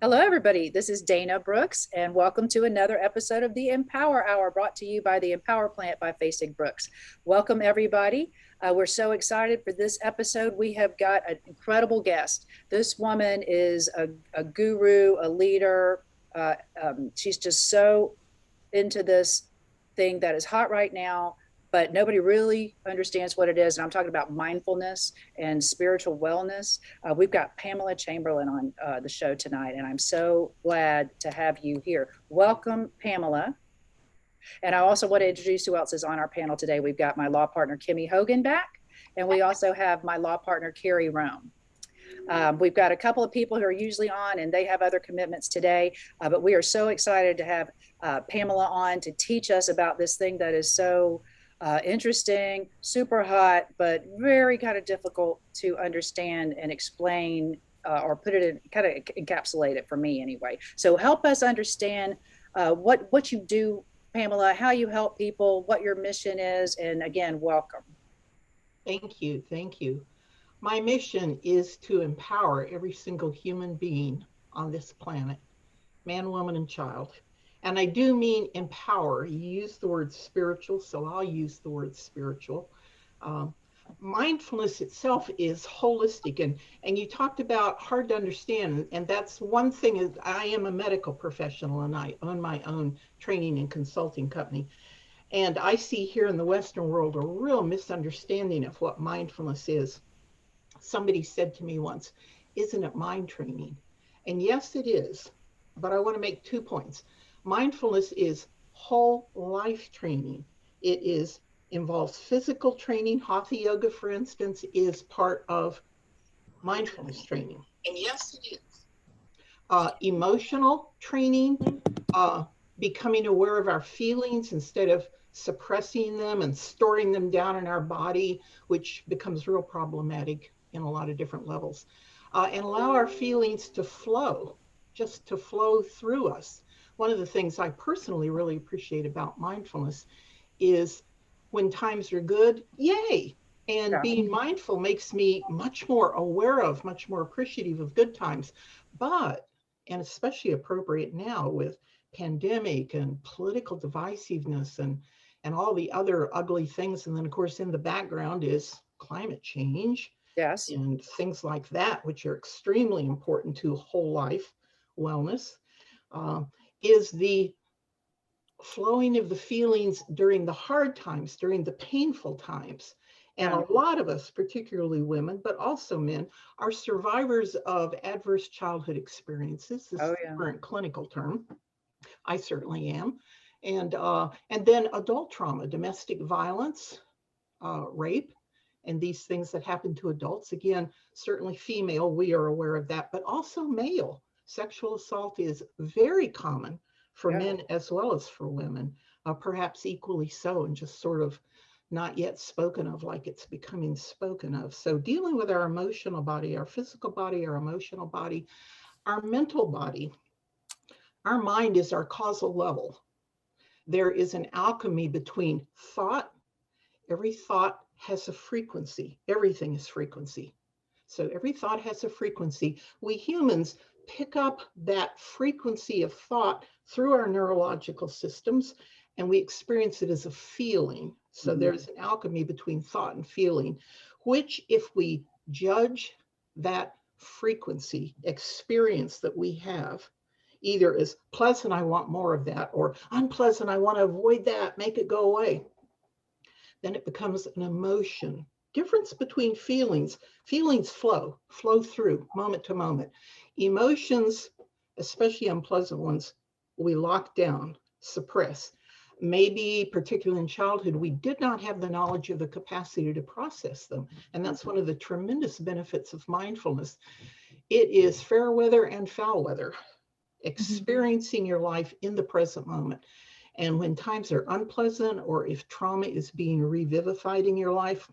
Hello, everybody. This is Dana Brooks, and welcome to another episode of the EmPower Hour brought to you by the EmPower Plant by Faisak Brooks. Welcome, everybody. We're so excited for this episode. We have got an incredible guest. This woman is a guru, a leader. She's just so into this thing that is hot right now, but nobody really understands what it is. And I'm talking about mindfulness and spiritual wellness. We've got Pamela Chamberlain on the show tonight, and I'm so glad to have you here. Welcome, Pamela. And I also want to introduce who else is on our panel today. We've got my law partner, Kimmy Hogan, back, and we also have my law partner, Carrie Rome. We've got a couple of people who are usually on, and they have other commitments today, but we are so excited to have Pamela on to teach us about this thing that is so interesting, super hot, but very kind of difficult to understand and explain, or put it in, kind of encapsulate it for me anyway. So help us understand what you do, Pamela, how you help people, what your mission is, and again, welcome. Thank you. Thank you. My mission is to empower every single human being on this planet, man, woman, and child. And I do mean empower. You use the word spiritual, so I'll use the word spiritual. Mindfulness itself is holistic, and you talked about hard to understand, and that's one thing. Is I am a medical professional, and I own my own training and consulting company. And I see here in the Western world a real misunderstanding of what mindfulness is. Somebody said to me once, "Isn't it mind training?" And yes, it is. But I want to make 2 points. Mindfulness is whole life training. It involves physical training. Hatha yoga, for instance, is part of mindfulness training. And yes, it is. Emotional training, becoming aware of our feelings instead of suppressing them and storing them down in our body, which becomes real problematic in a lot of different levels. And allow our feelings to flow, just to flow through us. One of the things I personally really appreciate about mindfulness is when times are good, yay. And being mindful makes me much more aware of, much more appreciative of good times. But, and especially appropriate now with pandemic and political divisiveness and all the other ugly things. And then, of course, in the background is climate change. Yes. And things like that, which are extremely important to whole life wellness. Is the flowing of the feelings during the hard times, during the painful times. And a lot of us, particularly women, but also men, are survivors of adverse childhood experiences. This is the current clinical term. I certainly am. And then adult trauma, domestic violence, rape, and these things that happen to adults. Again, certainly female, we are aware of that, but also male. Sexual assault is very common for men as well as for women, perhaps equally so, and just sort of not yet spoken of like it's becoming spoken of. So dealing with our emotional body, our physical body, our emotional body, our mental body, our mind is our causal level. There is an alchemy between thought. Every thought has a frequency. Everything is frequency. So every thought has a frequency. We humans pick up that frequency of thought through our neurological systems, and we experience it as a feeling. So there's an alchemy between thought and feeling, which if we judge that frequency experience that we have, either as pleasant, I want more of that, or unpleasant, I want to avoid that, make it go away, then it becomes an emotion. Difference between feelings. Feelings flow through moment to moment. Emotions, especially unpleasant ones, we lock down, suppress. Maybe, particularly in childhood, we did not have the knowledge of the capacity to process them. And that's one of the tremendous benefits of mindfulness. It is fair weather and foul weather, experiencing your life in the present moment. And when times are unpleasant, or if trauma is being revivified in your life,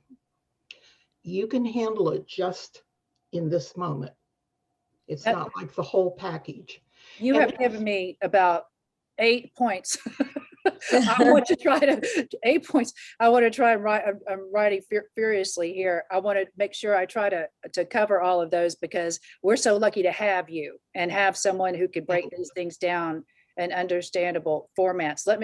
you can handle it just in this moment. It's not like the whole package. You have given me about 8 points I want to try to 8 points. I want to try and write. I'm writing furiously here. I want to make sure I try to cover all of those because we're so lucky to have you and have someone who can break these things down in understandable formats. Let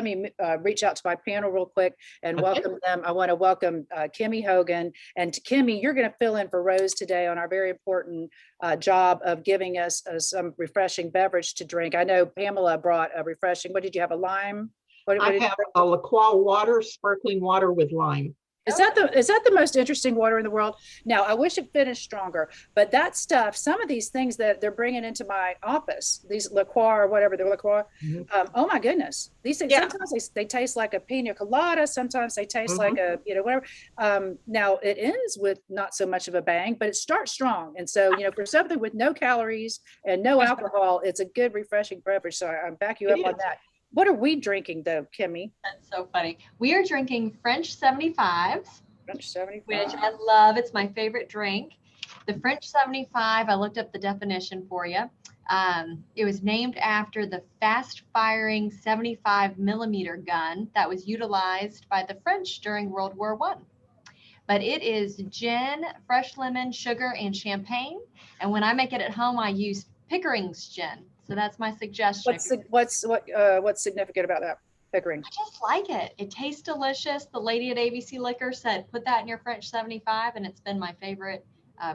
me reach out to my panel real quick and welcome them. I want to welcome Kimmy Hogan, and Kimmy, you're going to fill in for Rose today on our very important job of giving us some refreshing beverage to drink. I know Pamela brought a refreshing. What did you have? A lime? What I have a La Croix water, sparkling water with lime. Is that the most interesting water in the world? Now, I wish it finished stronger, but that stuff, some of these things that they're bringing into my office, these La Croix or whatever, they're La Croix, oh my goodness. These things, sometimes they taste like a pina colada, sometimes they taste like a, whatever. Now, it ends with not so much of a bang, but it starts strong. And so, for something with no calories and no alcohol, it's a good, refreshing beverage. So I back you up on that. What are we drinking though, Kimmy? That's so funny. We are drinking French 75s. French 75. Which I love. It's my favorite drink. The French 75, I looked up the definition for you. It was named after the fast-firing 75 millimeter gun that was utilized by the French during World War I. But it is gin, fresh lemon, sugar, and champagne. And when I make it at home, I use Pickering's gin. So that's my suggestion. What's significant about that, Pickering? I just like it. It tastes delicious. The lady at ABC Liquor said, put that in your French 75, and it's been my favorite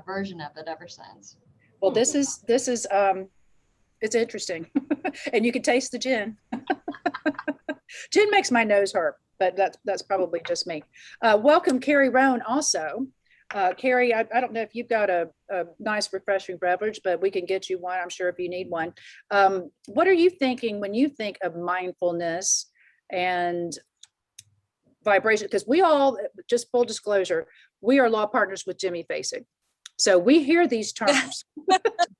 version of it ever since. Well, this is it's interesting, and you can taste the gin. Gin makes my nose hurt, but that's probably just me. Welcome, Carrie Roan, also. Carrie, I don't know if you've got a nice refreshing beverage, but we can get you one, I'm sure, if you need one. What are you thinking when you think of mindfulness and vibration? Because we all, just full disclosure, we are law partners with Jimmy Faisak. So we hear these terms.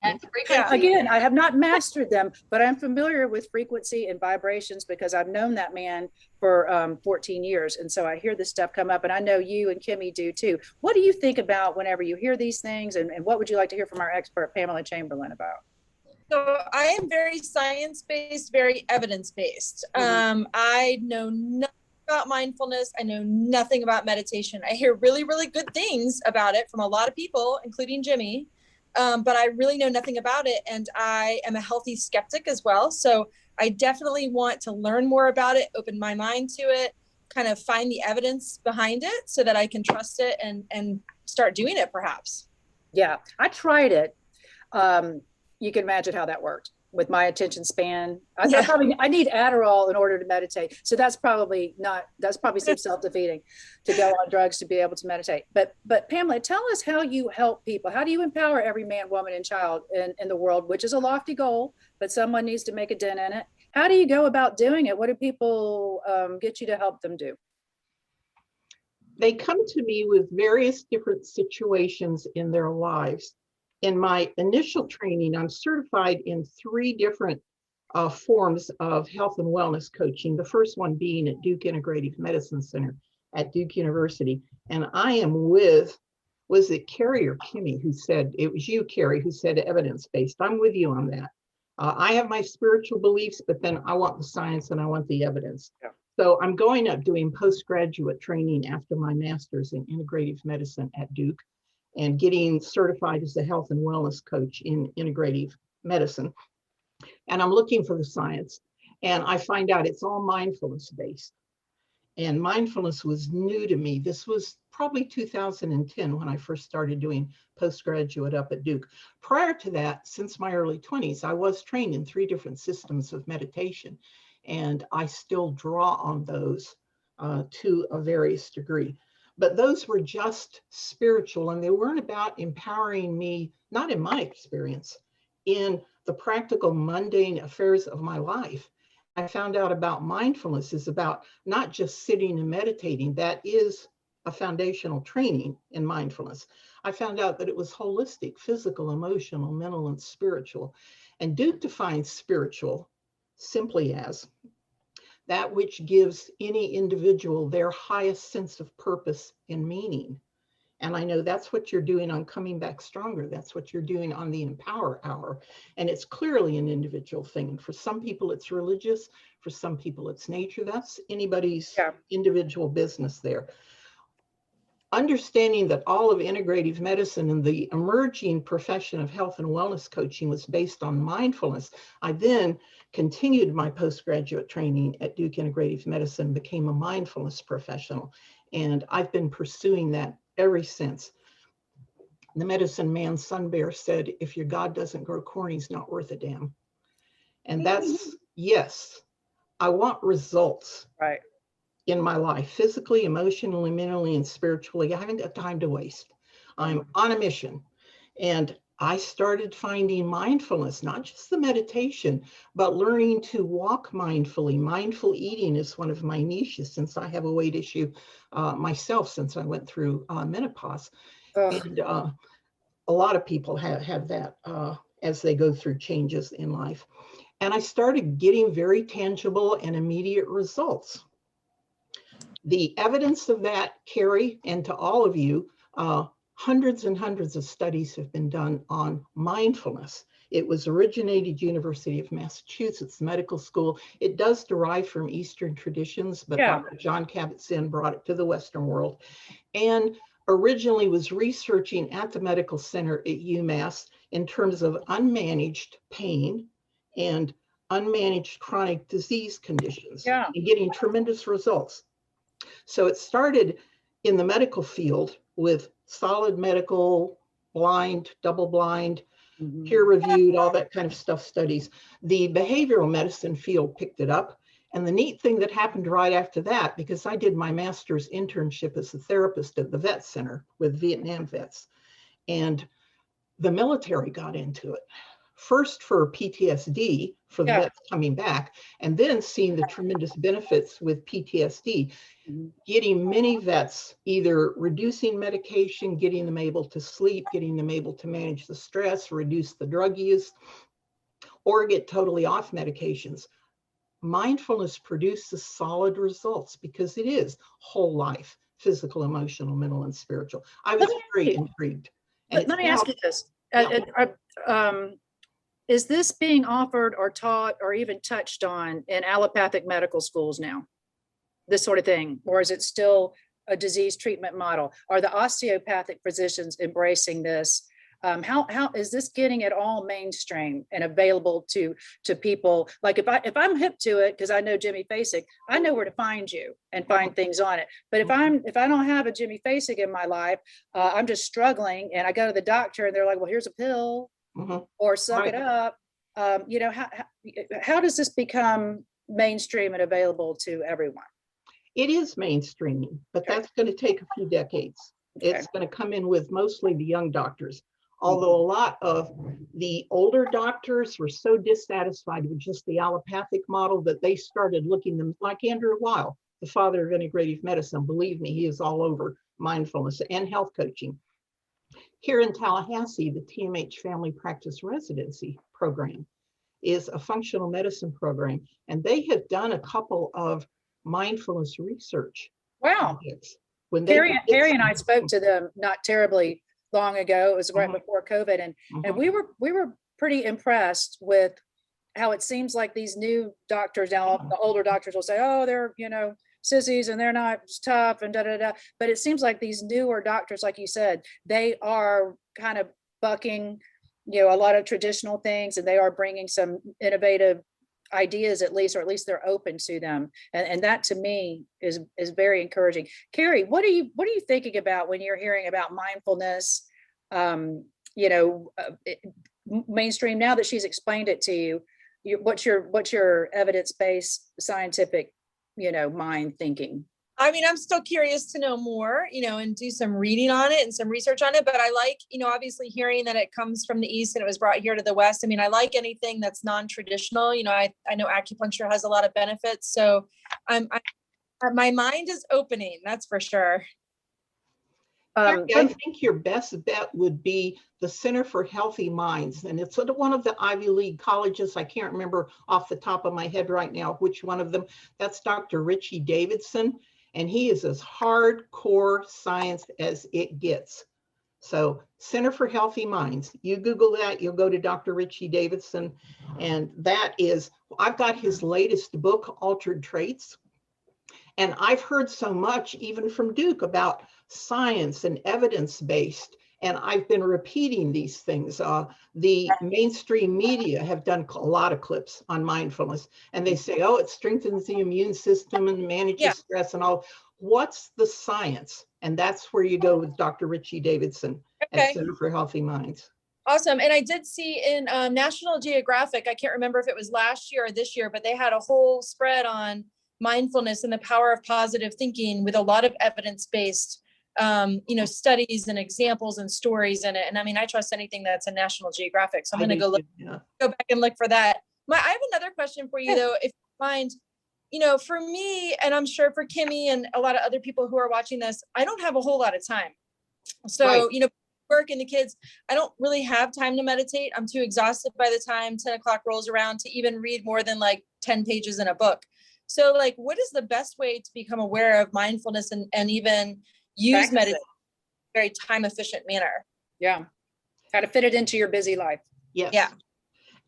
Again, I have not mastered them, but I'm familiar with frequency and vibrations because I've known that man for 14 years. And so I hear this stuff come up, and I know you and Kimmy do too. What do you think about whenever you hear these things, and what would you like to hear from our expert, Pamela Chamberlain, about? So I am very science-based, very evidence-based. I know nothing about mindfulness. I know nothing about meditation. I hear really, really good things about it from a lot of people, including Jimmy. But I really know nothing about it. And I am a healthy skeptic as well. So I definitely want to learn more about it, open my mind to it, kind of find the evidence behind it so that I can trust it and start doing it perhaps. Yeah, I tried it. You can imagine how that worked with my attention span. I need Adderall in order to meditate. So that's probably some self-defeating to go on drugs to be able to meditate. But Pamela, tell us how you help people. How do you empower every man, woman, and child in the world, which is a lofty goal, but someone needs to make a dent in it. How do you go about doing it? What do people get you to help them do? They come to me with various different situations in their lives. In my initial training, I'm certified in 3 different forms of health and wellness coaching. The first one being at Duke Integrative Medicine Center at Duke University. And I am with, was it Carrie or Kimmy who said, it was you, Carrie, who said evidence-based. I'm with you on that. I have my spiritual beliefs, but then I want the science and I want the evidence. Yeah. So I'm going up doing postgraduate training after my master's in integrative medicine at Duke, and getting certified as a health and wellness coach in integrative medicine. And I'm looking for the science. And I find out it's all mindfulness based. And mindfulness was new to me. This was probably 2010 when I first started doing postgraduate up at Duke. Prior to that, since my early 20s, I was trained in 3 different systems of meditation. And I still draw on those to a various degree. But those were just spiritual, and they weren't about empowering me, not in my experience, in the practical, mundane affairs of my life. I found out about mindfulness is about not just sitting and meditating. That is a foundational training in mindfulness. I found out that it was holistic, physical, emotional, mental, and spiritual. And Duke defines spiritual simply as that which gives any individual their highest sense of purpose and meaning And I know that's what you're doing on Coming Back Stronger. That's what you're doing on the EmPower Hour. And it's clearly an individual thing. For some people, it's religious. For some people, it's nature. That's anybody's individual business there. Understanding that all of integrative medicine and the emerging profession of health and wellness coaching was based on mindfulness, I then continued my postgraduate training at Duke Integrative Medicine, became a mindfulness professional. And I've been pursuing that ever since. The medicine man Sun Bear said, if your God doesn't grow corn, he's not worth a damn. And that's, yes, I want results in my life, physically, emotionally, mentally, and spiritually. I haven't got time to waste. I'm on a mission. And I started finding mindfulness, not just the meditation, but learning to walk mindfully. Mindful eating is one of my niches, since I have a weight issue myself since I went through menopause. And a lot of people have that as they go through changes in life. And I started getting very tangible and immediate results. The evidence of that, Carrie, and to all of you, hundreds and hundreds of studies have been done on mindfulness. It was originated University of Massachusetts Medical School. It does derive from Eastern traditions, but Dr. John Kabat-Zinn brought it to the Western world, and originally was researching at the medical center at UMass in terms of unmanaged pain and unmanaged chronic disease conditions, and getting tremendous results. So it started in the medical field with solid medical, blind, double blind, peer reviewed, all that kind of stuff studies. The behavioral medicine field picked it up. And the neat thing that happened right after that, because I did my master's internship as a therapist at the vet center with Vietnam vets, and the military got into it. First for PTSD, for the vets coming back, and then seeing the tremendous benefits with PTSD, getting many vets either reducing medication, getting them able to sleep, getting them able to manage the stress, reduce the drug use, or get totally off medications. Mindfulness produces solid results because it is whole life, physical, emotional, mental, and spiritual. I was very intrigued. Let me ask you this. Is this being offered or taught or even touched on in allopathic medical schools now? This sort of thing? Or is it still a disease treatment model? Are the osteopathic physicians embracing this? How is this getting at all mainstream and available to people? Like if I'm hip to it, because I know Jimmy Faisak, I know where to find you and find things on it. But if I don't have a Jimmy Faisak in my life, I'm just struggling, and I go to the doctor and they're like, well, here's a pill, or suck it up. You know, how does this become mainstream and available to everyone? It is mainstreaming, but that's going to take a few decades. It's going to come in with mostly the young doctors. Although a lot of the older doctors were so dissatisfied with just the allopathic model that they started looking them, like Andrew Weil, the father of integrative medicine. Believe me, he is all over mindfulness and health coaching. Here in Tallahassee, the TMH Family Practice Residency program is a functional medicine program, and they have done a couple of mindfulness research. Wow. When Carrie and I spoke to them not terribly long ago. It was right before COVID, and we were pretty impressed with how it seems like these new doctors now, the older doctors will say, oh, they're, you know, sissies and they're not tough and but it seems like these newer doctors, like you said, they are kind of bucking, you know, a lot of traditional things, and they are bringing some innovative ideas, at least they're open to them, and that to me is very encouraging. Carrie, what are you thinking about when you're hearing about mindfulness, you know, mainstream, now that she's explained it to you? What's your evidence-based scientific, you know, mind thinking? I mean, I'm still curious to know more, you know, and do some reading on it and some research on it. But I like, you know, obviously hearing that it comes from the East and it was brought here to the West. I mean, I like anything that's non-traditional. You know, I know acupuncture has a lot of benefits. So my mind is opening, that's for sure. I think your best bet would be the Center for Healthy Minds. And it's one of the Ivy League colleges. I can't remember off the top of my head right now which one of them. That's Dr. Richie Davidson. And he is as hardcore science as it gets. So Center for Healthy Minds, you Google that, you'll go to Dr. Richie Davidson. And that is, I've got his latest book, Altered Traits. And I've heard so much, even from Duke, about science and evidence-based. And I've been repeating these things. The mainstream media have done a lot of clips on mindfulness. And they say, oh, it strengthens the immune system and manages stress and all. What's the science? And that's where you go with Dr. Richie Davidson at Center for Healthy Minds. Awesome. And I did see in National Geographic, I can't remember if it was last year or this year, but they had a whole spread on mindfulness and the power of positive thinking with a lot of evidence-based, studies and examples and stories in it. And I mean, I trust anything that's in National Geographic. So I'm going to go back and look for that. I have another question for you though, if you mind. For me, and I'm sure for Kimmy and a lot of other people who are watching this, I don't have a whole lot of time. So, work and the kids, I don't really have time to meditate. I'm too exhausted by the time 10 o'clock rolls around to even read more than like 10 pages in a book. So like, what is the best way to become aware of mindfulness and even use meditation in a very time efficient manner? Yeah. How to fit it into your busy life. Yes. Yeah.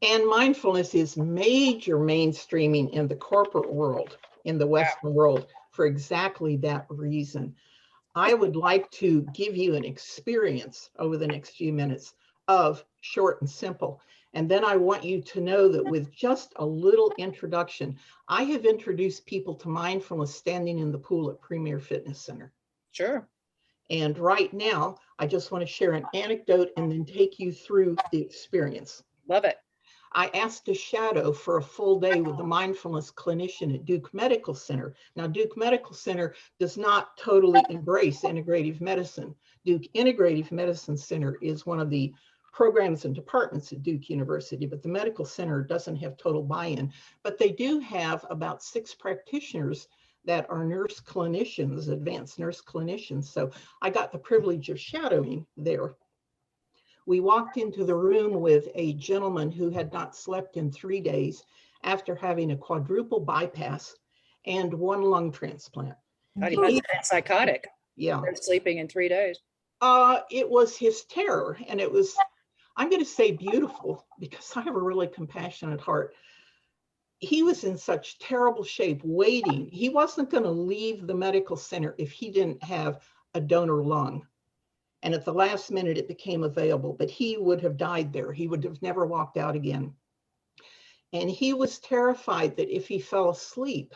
And mindfulness is major mainstreaming in the corporate world, in the Western world, for exactly that reason. I would like to give you an experience over the next few minutes of short and simple. And then I want you to know that with just a little introduction, I have introduced people to mindfulness standing in the pool at Premier Fitness Center. Sure. And right now, I just want to share an anecdote and then take you through the experience. Love it. I asked to shadow for a full day with the mindfulness clinician at Duke Medical Center. Now, Duke Medical Center does not totally embrace integrative medicine. Duke Integrative Medicine Center is one of the programs and departments at Duke University, but the medical center doesn't have total buy-in. But they do have about 6 practitioners that are nurse clinicians, advanced nurse clinicians. So I got the privilege of shadowing there. We walked into the room with a gentleman who had not slept in 3 days after having a quadruple bypass and 1 lung transplant. He must have been psychotic. Yeah. Sleeping in 3 days. It was his terror, and it was, I'm going to say beautiful, because I have a really compassionate heart. He was in such terrible shape, waiting. He wasn't going to leave the medical center if he didn't have a donor lung. And at the last minute, it became available, but he would have died there. He would have never walked out again. And he was terrified that if he fell asleep,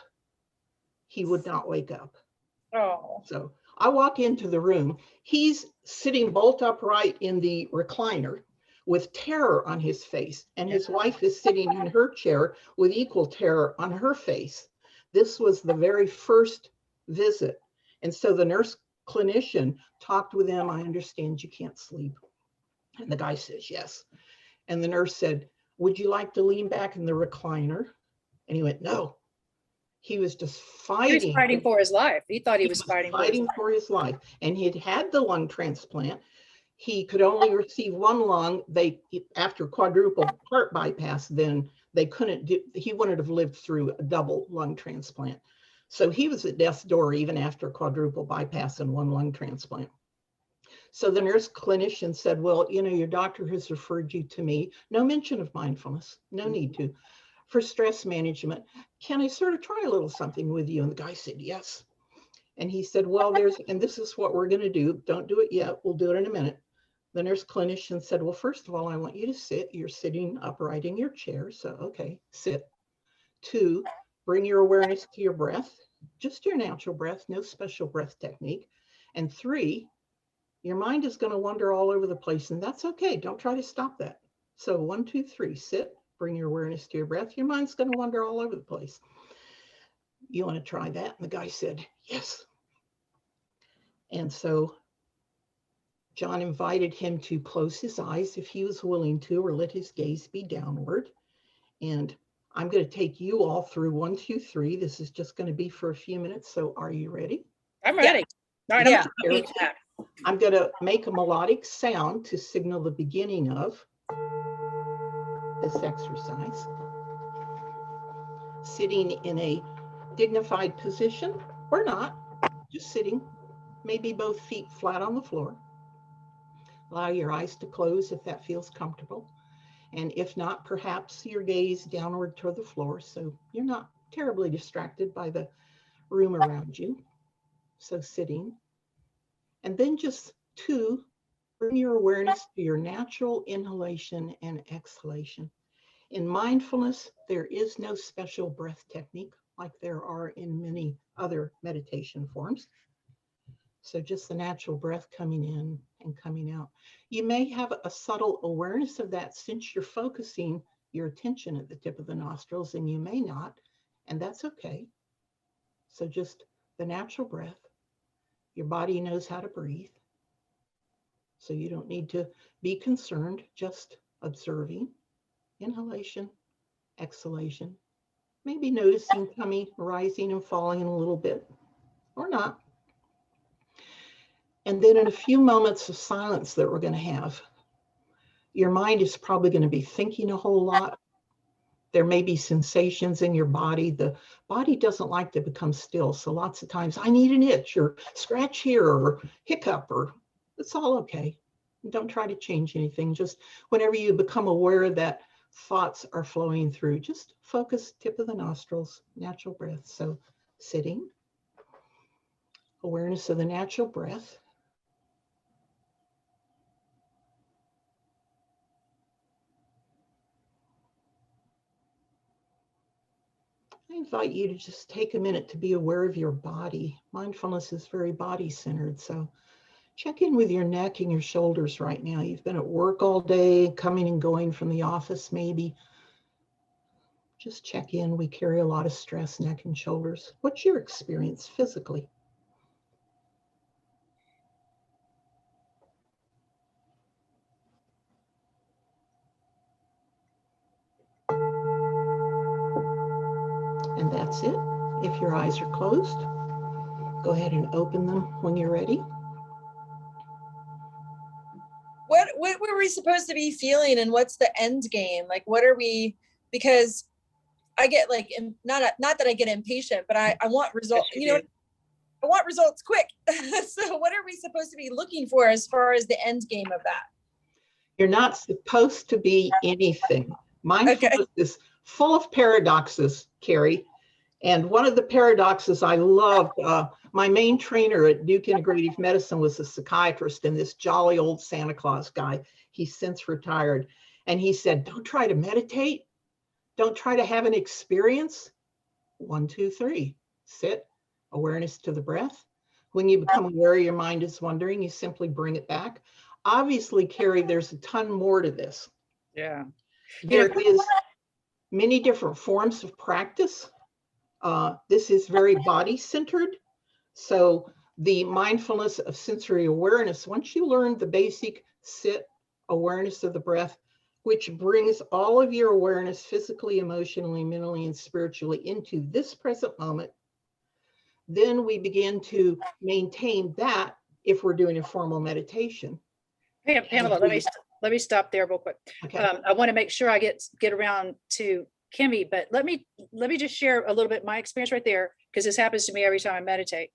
he would not wake up. Oh. So I walk into the room. He's sitting bolt upright in the recliner with terror on his face. And his wife is sitting in her chair with equal terror on her face. This was the very first visit. And so the nurse clinician talked with him. I understand you can't sleep. And the guy says, yes. And the nurse said, would you like to lean back in the recliner? And he went, no. He was just fighting. He was fighting for his life. He thought he was fighting for his life. And he'd had the lung transplant. He could only receive 1 lung. After quadruple heart bypass, then they couldn't do, he wouldn't have lived through a double lung transplant. So he was at death's door even after quadruple bypass and 1 lung transplant. So the nurse clinician said, well, your doctor has referred you to me. No mention of mindfulness, no need to. For stress management, can I sort of try a little something with you? And the guy said, yes. And he said, well, and this is what we're going to do. Don't do it yet. We'll do it in a minute. The nurse clinician said, well, first of all, I want you to sit. You're sitting upright in your chair. So, okay, sit. 2, bring your awareness to your breath, just your natural breath, no special breath technique. And 3, your mind is going to wander all over the place, and that's okay. Don't try to stop that. So 1, 2, 3, sit, bring your awareness to your breath. Your mind's going to wander all over the place. You want to try that? And the guy said, yes. And so John invited him to close his eyes if he was willing to, or let his gaze be downward. And I'm going to take you all through 1, 2, 3. This is just going to be for a few minutes. So are you ready? I'm ready. Yeah. All right, Yeah. I'm going to make a melodic sound to signal the beginning of this exercise. Sitting in a dignified position or not. just sitting, maybe both feet flat on the floor. Allow your eyes to close if that feels comfortable. And if not, perhaps your gaze downward toward the floor so you're not terribly distracted by the room around you. So sitting. And then just 2, bring your awareness to your natural inhalation and exhalation. In mindfulness, there is no special breath technique like there are in many other meditation forms. So just the natural breath coming in and coming out. You may have a subtle awareness of that since you're focusing your attention at the tip of the nostrils, and you may not, and that's okay. So just the natural breath. Your body knows how to breathe. So you don't need to be concerned, just observing. Inhalation, exhalation. Maybe noticing tummy rising and falling a little bit, or not. And then in a few moments of silence that we're going to have, your mind is probably going to be thinking a whole lot. There may be sensations in your body. The body doesn't like to become still. So lots of times, I need an itch or scratch here or hiccup, or it's all okay. Don't try to change anything. Just whenever you become aware that thoughts are flowing through, just focus tip of the nostrils, natural breath. So sitting, awareness of the natural breath. I invite you to just take a minute to be aware of your body. Mindfulness is very body-centered, so check in with your neck and your shoulders right now. You've been at work all day, coming and going from the office maybe. Just check in. We carry a lot of stress, neck and shoulders. What's your experience physically? And that's it. If your eyes are closed, go ahead and open them when you're ready. What were we supposed to be feeling, and what's the end game? Like, what are we? Because I get like, not that I get impatient, but I want results. Yes, you know, I want results quick. So what are we supposed to be looking for as far as the end game of that? You're not supposed to be anything. Mindfulness is full of paradoxes, Carrie. And one of the paradoxes I loved, my main trainer at Duke Integrative Medicine was a psychiatrist, and this jolly old Santa Claus guy. He's since retired. And he said, don't try to meditate. Don't try to have an experience. 1, 2, 3. Sit, awareness to the breath. When you become aware your mind is wandering, you simply bring it back. Obviously, Carrie, there's a ton more to this. Yeah. There is many different forms of practice. This is very body-centered. So the mindfulness of sensory awareness, once you learn the basic sit, awareness of the breath, which brings all of your awareness physically, emotionally, mentally, and spiritually into this present moment, then we begin to maintain that if we're doing a formal meditation. Pamela, let me stop there real quick. Okay. I want to make sure I get around to Kimmy, but let me just share a little bit my experience right there, because this happens to me every time I meditate.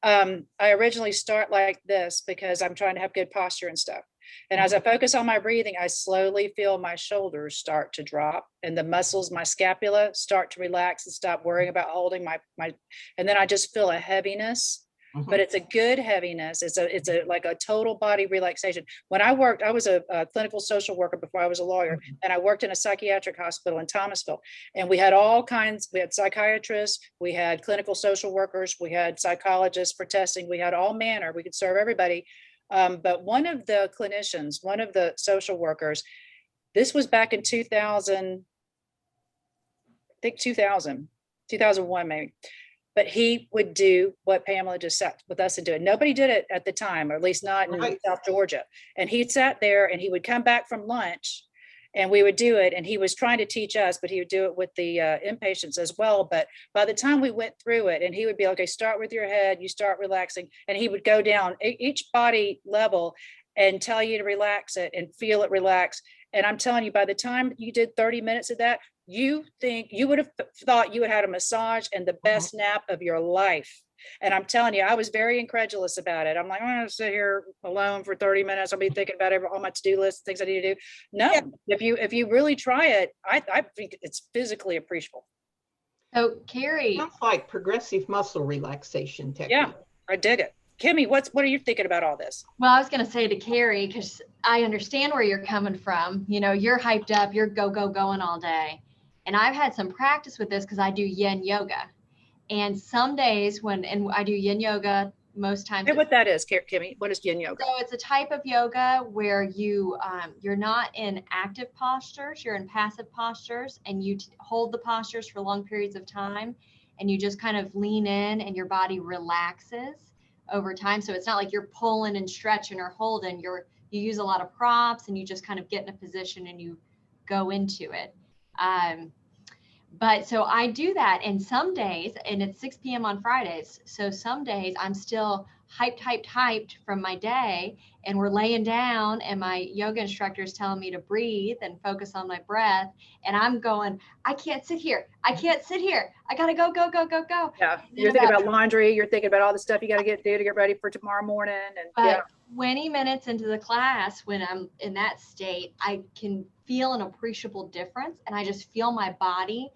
I originally start like this because I'm trying to have good posture and stuff. And as I focus on my breathing, I slowly feel my shoulders start to drop and the muscles, my scapula, start to relax and stop worrying about holding my, and then I just feel a heaviness. But it's a good heaviness. It's a like a total body relaxation. When I worked, I was a clinical social worker before I was a lawyer, and I worked in a psychiatric hospital in Thomasville. And we had all kinds. We had psychiatrists, we had clinical social workers, we had psychologists for testing. We had all manner. We could serve everybody. But one of the clinicians, one of the social workers, this was back in 2000, I think 2001 maybe. But he would do what Pamela just sat with us and do it. Nobody did it at the time, or at least not in South Georgia. And he sat there and he would come back from lunch and we would do it. And he was trying to teach us, but he would do it with the inpatients as well. But by the time we went through it, and he would be, okay, start with your head, you start relaxing. And he would go down each body level and tell you to relax it and feel it relax. And I'm telling you, by the time you did 30 minutes of that, you would have thought you had had a massage and the best nap of your life. And I'm telling you, I was very incredulous about it. I'm like, I'm gonna sit here alone for 30 minutes. I'll be thinking about all my to-do list, things I need to do. No, Yeah. if you really try it, I think it's physically appreciable. So Carrie, Sounds like progressive muscle relaxation technique. Yeah, I dig it. Kimmy, what are you thinking about all this? well, I was going to say to Carrie, because I understand where you're coming from. You know, you're hyped up, you're going all day. And I've had some practice with this because I do yin yoga. And some days and I do yin yoga most times. Hey, what that is, Kimmy, what is yin yoga? So it's a type of yoga where you're not in active postures, you're in passive postures, and you hold the postures for long periods of time, and you just kind of lean in and your body relaxes over time. So it's not like you're pulling and stretching or holding. You use a lot of props and you just kind of get in a position and you go into it. But so I do that, and some days, and it's 6 p.m. on Fridays. So some days I'm still hyped from my day, and we're laying down and my yoga instructor is telling me to breathe and focus on my breath. And I'm going, I can't sit here. I gotta go. Yeah, you're thinking about laundry. You're thinking about all the stuff you got to do to get ready for tomorrow morning. And but 20 minutes into the class, when I'm in that state, I can feel an appreciable difference, and I just feel my body.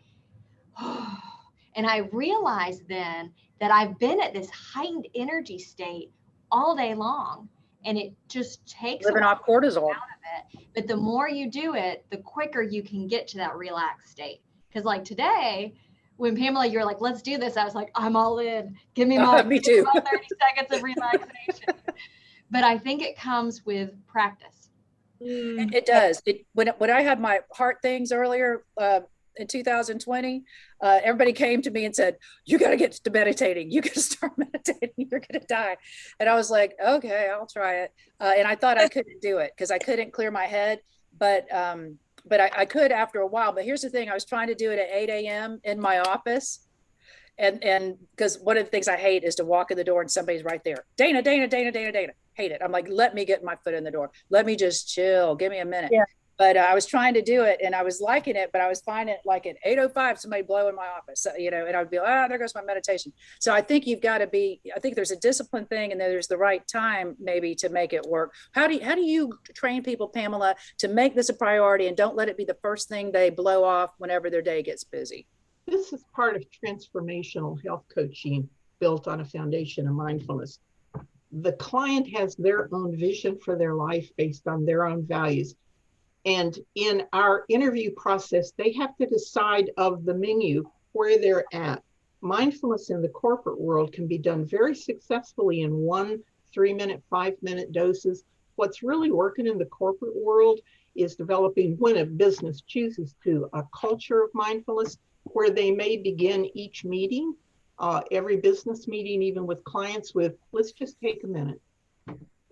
And I realized then that I've been at this heightened energy state all day long, and it just takes living off cortisol out of it. But the more you do it, the quicker you can get to that relaxed state. Because like today, when Pamela, you're like, let's do this, I was like, I'm all in. Give me my, me too. my 30 seconds of relaxation. But I think it comes with practice. It does. When I had my heart things earlier in 2020, everybody came to me and said, you got to get to meditating. You got to start meditating. You're going to die. And I was like, okay, I'll try it. And I thought I couldn't do it because I couldn't clear my head. But I could after a while. But here's the thing. I was trying to do it at 8 a.m. in my office. And because one of the things I hate is to walk in the door and somebody's right there. Dana. Hate it. I'm like, let me get my foot in the door. Let me just chill. Give me a minute. Yeah. But I was trying to do it and I was liking it, but I was finding it like at 8:05, somebody blow in my office, and I'd be like, there goes my meditation. So I think I think there's a discipline thing and then there's the right time maybe to make it work. How do you train people, Pamela, to make this a priority and don't let it be the first thing they blow off whenever their day gets busy? This is part of transformational health coaching built on a foundation of mindfulness. The client has their own vision for their life based on their own values. And in our interview process, they have to decide of the menu where they're at. Mindfulness in the corporate world can be done very successfully in 1 3-minute, 5-minute doses. What's really working in the corporate world is developing, when a business chooses to, a culture of mindfulness where they may begin each meeting, every business meeting, even with clients, with, let's just take a minute.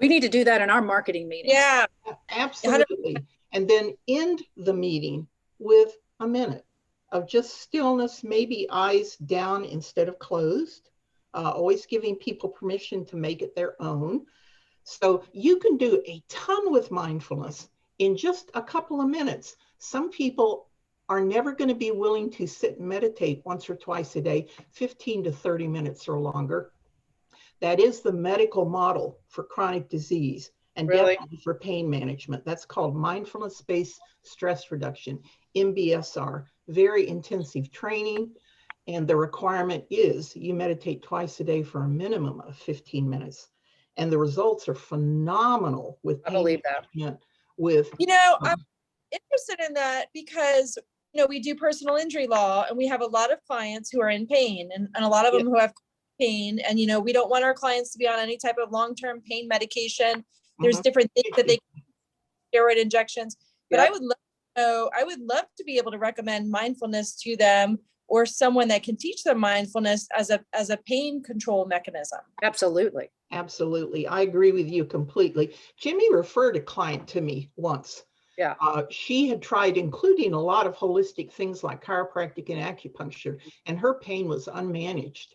We need to do that in our marketing meetings. Yeah, absolutely. And then end the meeting with a minute of just stillness, maybe eyes down instead of closed, always giving people permission to make it their own. So you can do a ton with mindfulness in just a couple of minutes. Some people are never going to be willing to sit and meditate once or twice a day, 15 to 30 minutes or longer. That is the medical model for chronic disease and definitely for pain management. That's called mindfulness-based stress reduction, MBSR, very intensive training. And the requirement is you meditate twice a day for a minimum of 15 minutes. And the results are phenomenal with pain management. I'm interested in that because we do personal injury law and we have a lot of clients who are in pain and a lot of them who have pain. And, we don't want our clients to be on any type of long-term pain medication. There's different things that they can, steroid injections, but I would love to be able to recommend mindfulness to them or someone that can teach them mindfulness as a pain control mechanism. Absolutely. Absolutely. I agree with you completely. Jimmy referred a client to me once. Yeah. She had tried including a lot of holistic things like chiropractic and acupuncture, and her pain was unmanaged.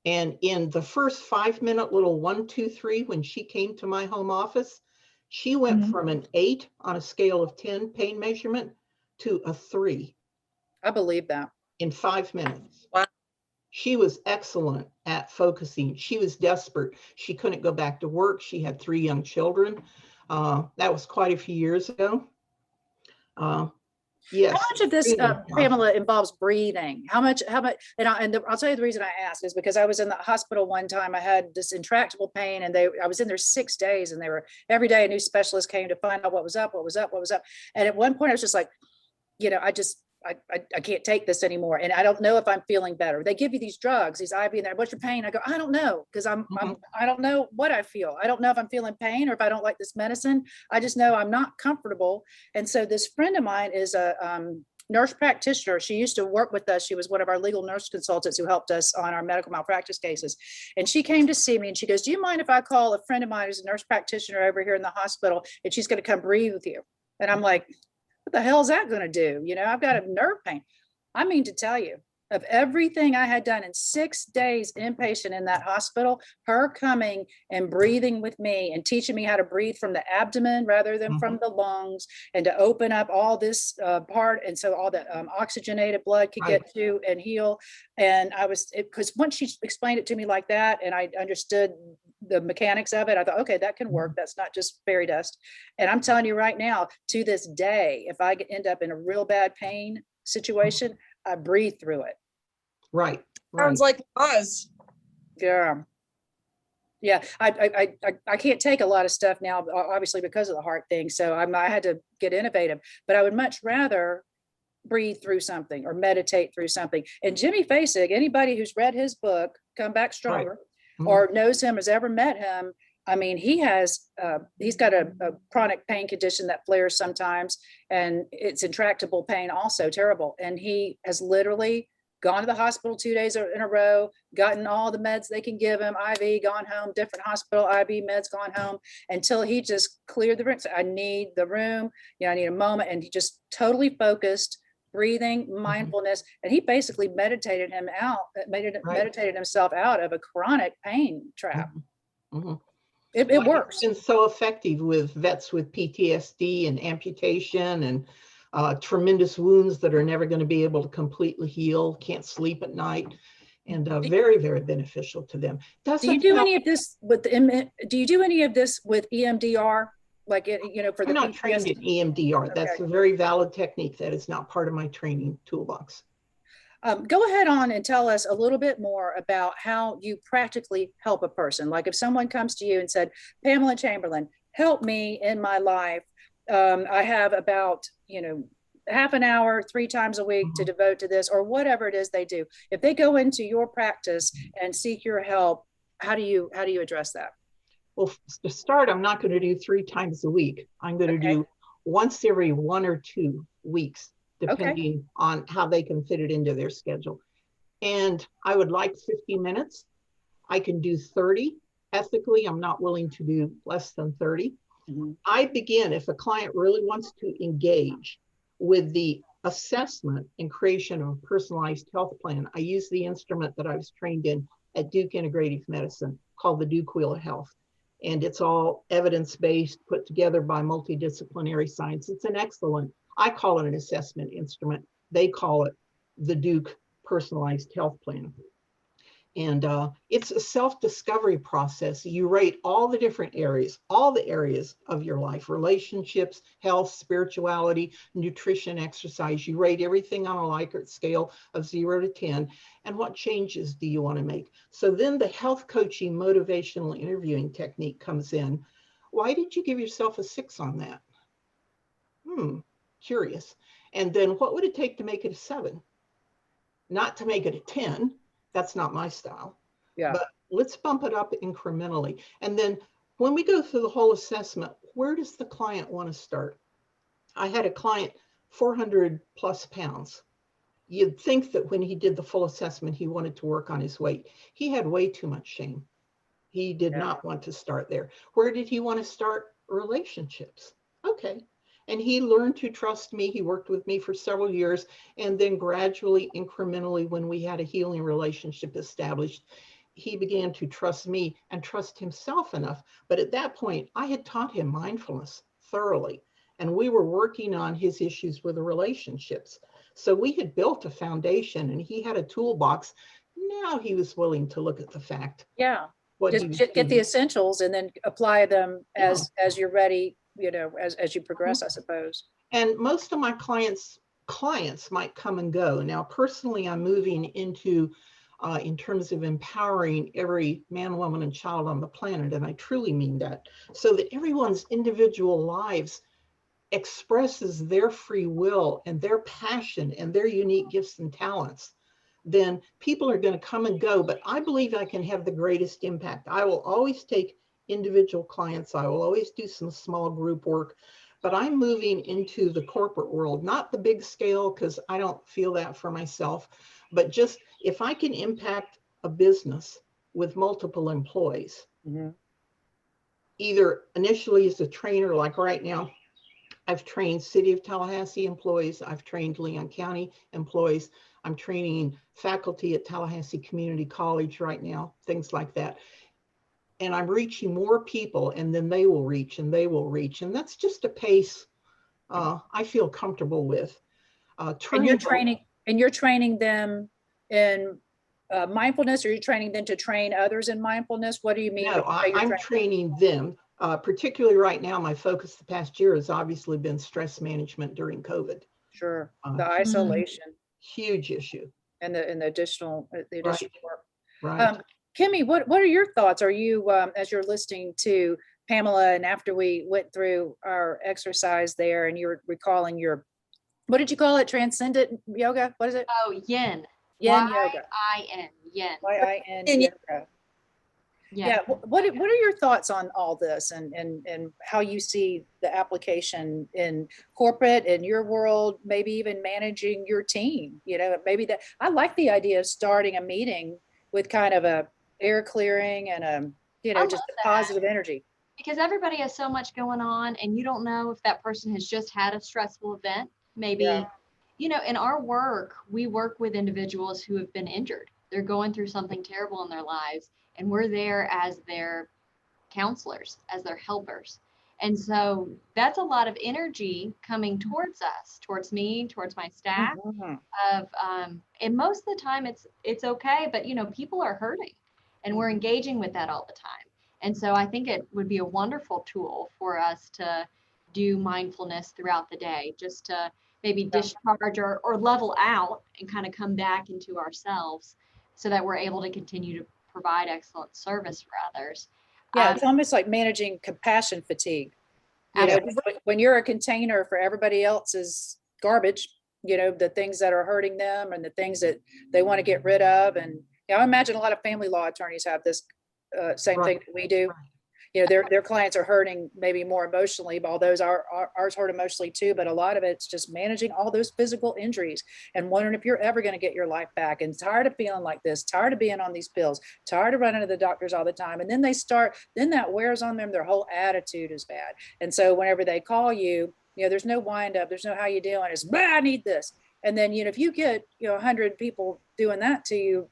And in the first 5-minute little 1, 2, 3, when she came to my home office, she went from an 8 on a scale of 10 pain measurement to a 3. I believe that. In 5 minutes. Wow. She was excellent at focusing. She was desperate. She couldn't go back to work. She had 3 young children. That was quite a few years ago. Yes. How much of this, Pamela, involves breathing? How much, and I'll tell you the reason I asked is because I was in the hospital one time. I had this intractable pain, and I was in there 6 days, and they were every day a new specialist came to find out what was up. And at one point I was just like, I can't take this anymore. And I don't know if I'm feeling better. They give you these drugs, these IV, and they're, what's your pain? I go, I don't know. Cause I don't know what I feel. I don't know if I'm feeling pain or if I don't like this medicine. I just know I'm not comfortable. And so this friend of mine is a nurse practitioner. She used to work with us. She was one of our legal nurse consultants who helped us on our medical malpractice cases. And she came to see me and she goes, do you mind if I call a friend of mine who's a nurse practitioner over here in the hospital, and she's going to come breathe with you? And I'm like, what the hell is that going to do? I've got a nerve pain. I mean to tell you, of everything I had done in 6 days inpatient in that hospital, her coming and breathing with me and teaching me how to breathe from the abdomen rather than from the lungs, and to open up all this part. And so all the oxygenated blood could get to and heal. And because once she explained it to me like that, and I understood the mechanics of it, I thought, okay, that can work. That's not just fairy dust. And I'm telling you right now, to this day, if I end up in a real bad pain situation, I breathe through it. Right. Sounds like Oz. Yeah. I can't take a lot of stuff now, obviously because of the heart thing. So I had to get innovative, but I would much rather breathe through something or meditate through something. And Jimmy Faisak, anybody who's read his book, Come Back Stronger, or knows him, has ever met him, I mean, he's got a chronic pain condition that flares sometimes, and it's intractable pain also, terrible. And he has literally gone to the hospital 2 days in a row, gotten all the meds they can give him, IV, gone home, different hospital, IV meds, gone home, until he just cleared the room. So I need the room, I need a moment. And he just totally focused, breathing, mindfulness, and he basically meditated himself out of a chronic pain trap. It works. It's been so effective with vets with PTSD and amputation and tremendous wounds that are never going to be able to completely heal, can't sleep at night, and very, very beneficial to them. Do you do any of this with EMDR? Like, for the I'm not trained in EMDR. Okay. That's a very valid technique. That is not part of my training toolbox. Go ahead on and tell us a little bit more about how you practically help a person. Like if someone comes to you and said, Pamela Chamberlain, help me in my life. I have about, half an hour, 3 times a week to devote to this, or whatever it is they do. If they go into your practice and seek your help, how do you address that? Well, to start, I'm not going to do 3 times a week. I'm going to do once every 1 or 2 weeks, depending on how they can fit it into their schedule. And I would like 50 minutes. I can do 30. Ethically, I'm not willing to do less than 30. I begin, if a client really wants to engage, with the assessment and creation of a personalized health plan. I use the instrument that I was trained in at Duke Integrative Medicine called the Duke Wheel of Health. And it's all evidence-based, put together by multidisciplinary science. It's I call it an assessment instrument. They call it the Duke Personalized Health Plan. And it's a self-discovery process. You rate all the different areas, all the areas of your life: relationships, health, spirituality, nutrition, exercise. You rate everything on a Likert scale of 0 to 10. And what changes do you want to make? So then the health coaching motivational interviewing technique comes in. Why did you give yourself a 6 on that? Curious. And then what would it take to make it a 7? Not to make it a 10. That's not my style. But let's bump it up incrementally. And then when we go through the whole assessment, where does the client want to start? I had a client, 400 plus pounds. You'd think that when he did the full assessment, he wanted to work on his weight. He had way too much shame. He did not want to start there. Where did he want to start? Relationships. Okay. And he learned to trust me. He worked with me for several years. And then gradually, incrementally, when we had a healing relationship established, he began to trust me and trust himself enough. But at that point, I had taught him mindfulness thoroughly. And we were working on his issues with the relationships. So we had built a foundation, and he had a toolbox Now he was willing to look at the fact, Yeah. what Just he was get the doing. essentials and then apply them Yeah. as you're ready, as you progress, I suppose. And most of my clients might come and go. Now, personally, I'm moving into, in terms of empowering every man, woman, and child on the planet, and I truly mean that, so that everyone's individual lives expresses their free will and their passion and their unique gifts and talents. Then people are going to come and go, but I believe I can have the greatest impact. I will always take individual clients. I will always do some small group work, but I'm moving into the corporate world, not the big scale, because I don't feel that for myself, but just if I can impact a business with multiple employees, either initially as a trainer, like right now, I've trained City of Tallahassee employees. I've trained Leon County employees. I'm training faculty at Tallahassee Community College right now, things like that. And I'm reaching more people, and then they will reach and they will reach. And that's just a pace I feel comfortable with. And you're training them in mindfulness, or you're training them to train others in mindfulness? What do you mean? No, I'm training them. Particularly right now, my focus the past year has obviously been stress management during COVID. Sure, the isolation, huge issue, and the additional right. work. Right. Kimmy, what are your thoughts? Are you, as you're listening to Pamela, and after we went through our exercise there, and you're recalling your, what did you call it? Transcendent yoga? What is it? Oh, yin. Yin yoga. Y-I-N, yin. Y-I-N yoga. Yeah. What are your thoughts on all this, and how you see the application in corporate, in your world, maybe even managing your team? Maybe that, I like the idea of starting a meeting with kind of a air clearing and just a positive energy. Because everybody has so much going on, and you don't know if that person has just had a stressful event. Maybe, in our work, we work with individuals who have been injured. They're going through something terrible in their lives, and we're there as their counselors, as their helpers. And so that's a lot of energy coming towards us, towards me, towards my staff. And most of the time it's okay, but people are hurting, and we're engaging with that all the time. And so I think it would be a wonderful tool for us to do mindfulness throughout the day, just to maybe discharge or level out and kind of come back into ourselves, so that we're able to continue to provide excellent service for others. Yeah, it's almost like managing compassion fatigue. When you're a container for everybody else's garbage, the things that are hurting them and the things that they want to get rid of. And I imagine a lot of family law attorneys have this same thing that we do. Their clients are hurting maybe more emotionally, although ours hurt emotionally too, but a lot of it's just managing all those physical injuries and wondering if you're ever going to get your life back, and tired of feeling like this, tired of being on these pills, tired of running to the doctors all the time. And then then that wears on them. Their whole attitude is bad. And so whenever they call you, there's no wind up, there's no how you doing, it's, I need this. And then, if you get, 100 people doing that to you,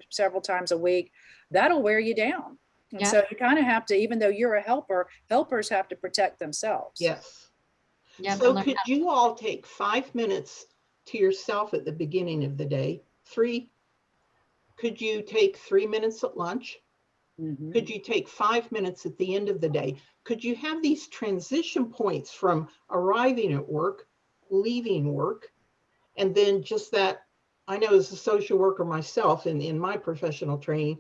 several times a week, that'll wear you down. And so you kind of have to, even though you're a helper, helpers have to protect themselves. Yes. So could you all take 5 minutes to yourself at the beginning of the day? Could you take 3 minutes at lunch? Could you take 5 minutes at the end of the day? Could you have these transition points from arriving at work, leaving work, and then just that? I know as a social worker myself, in my professional training,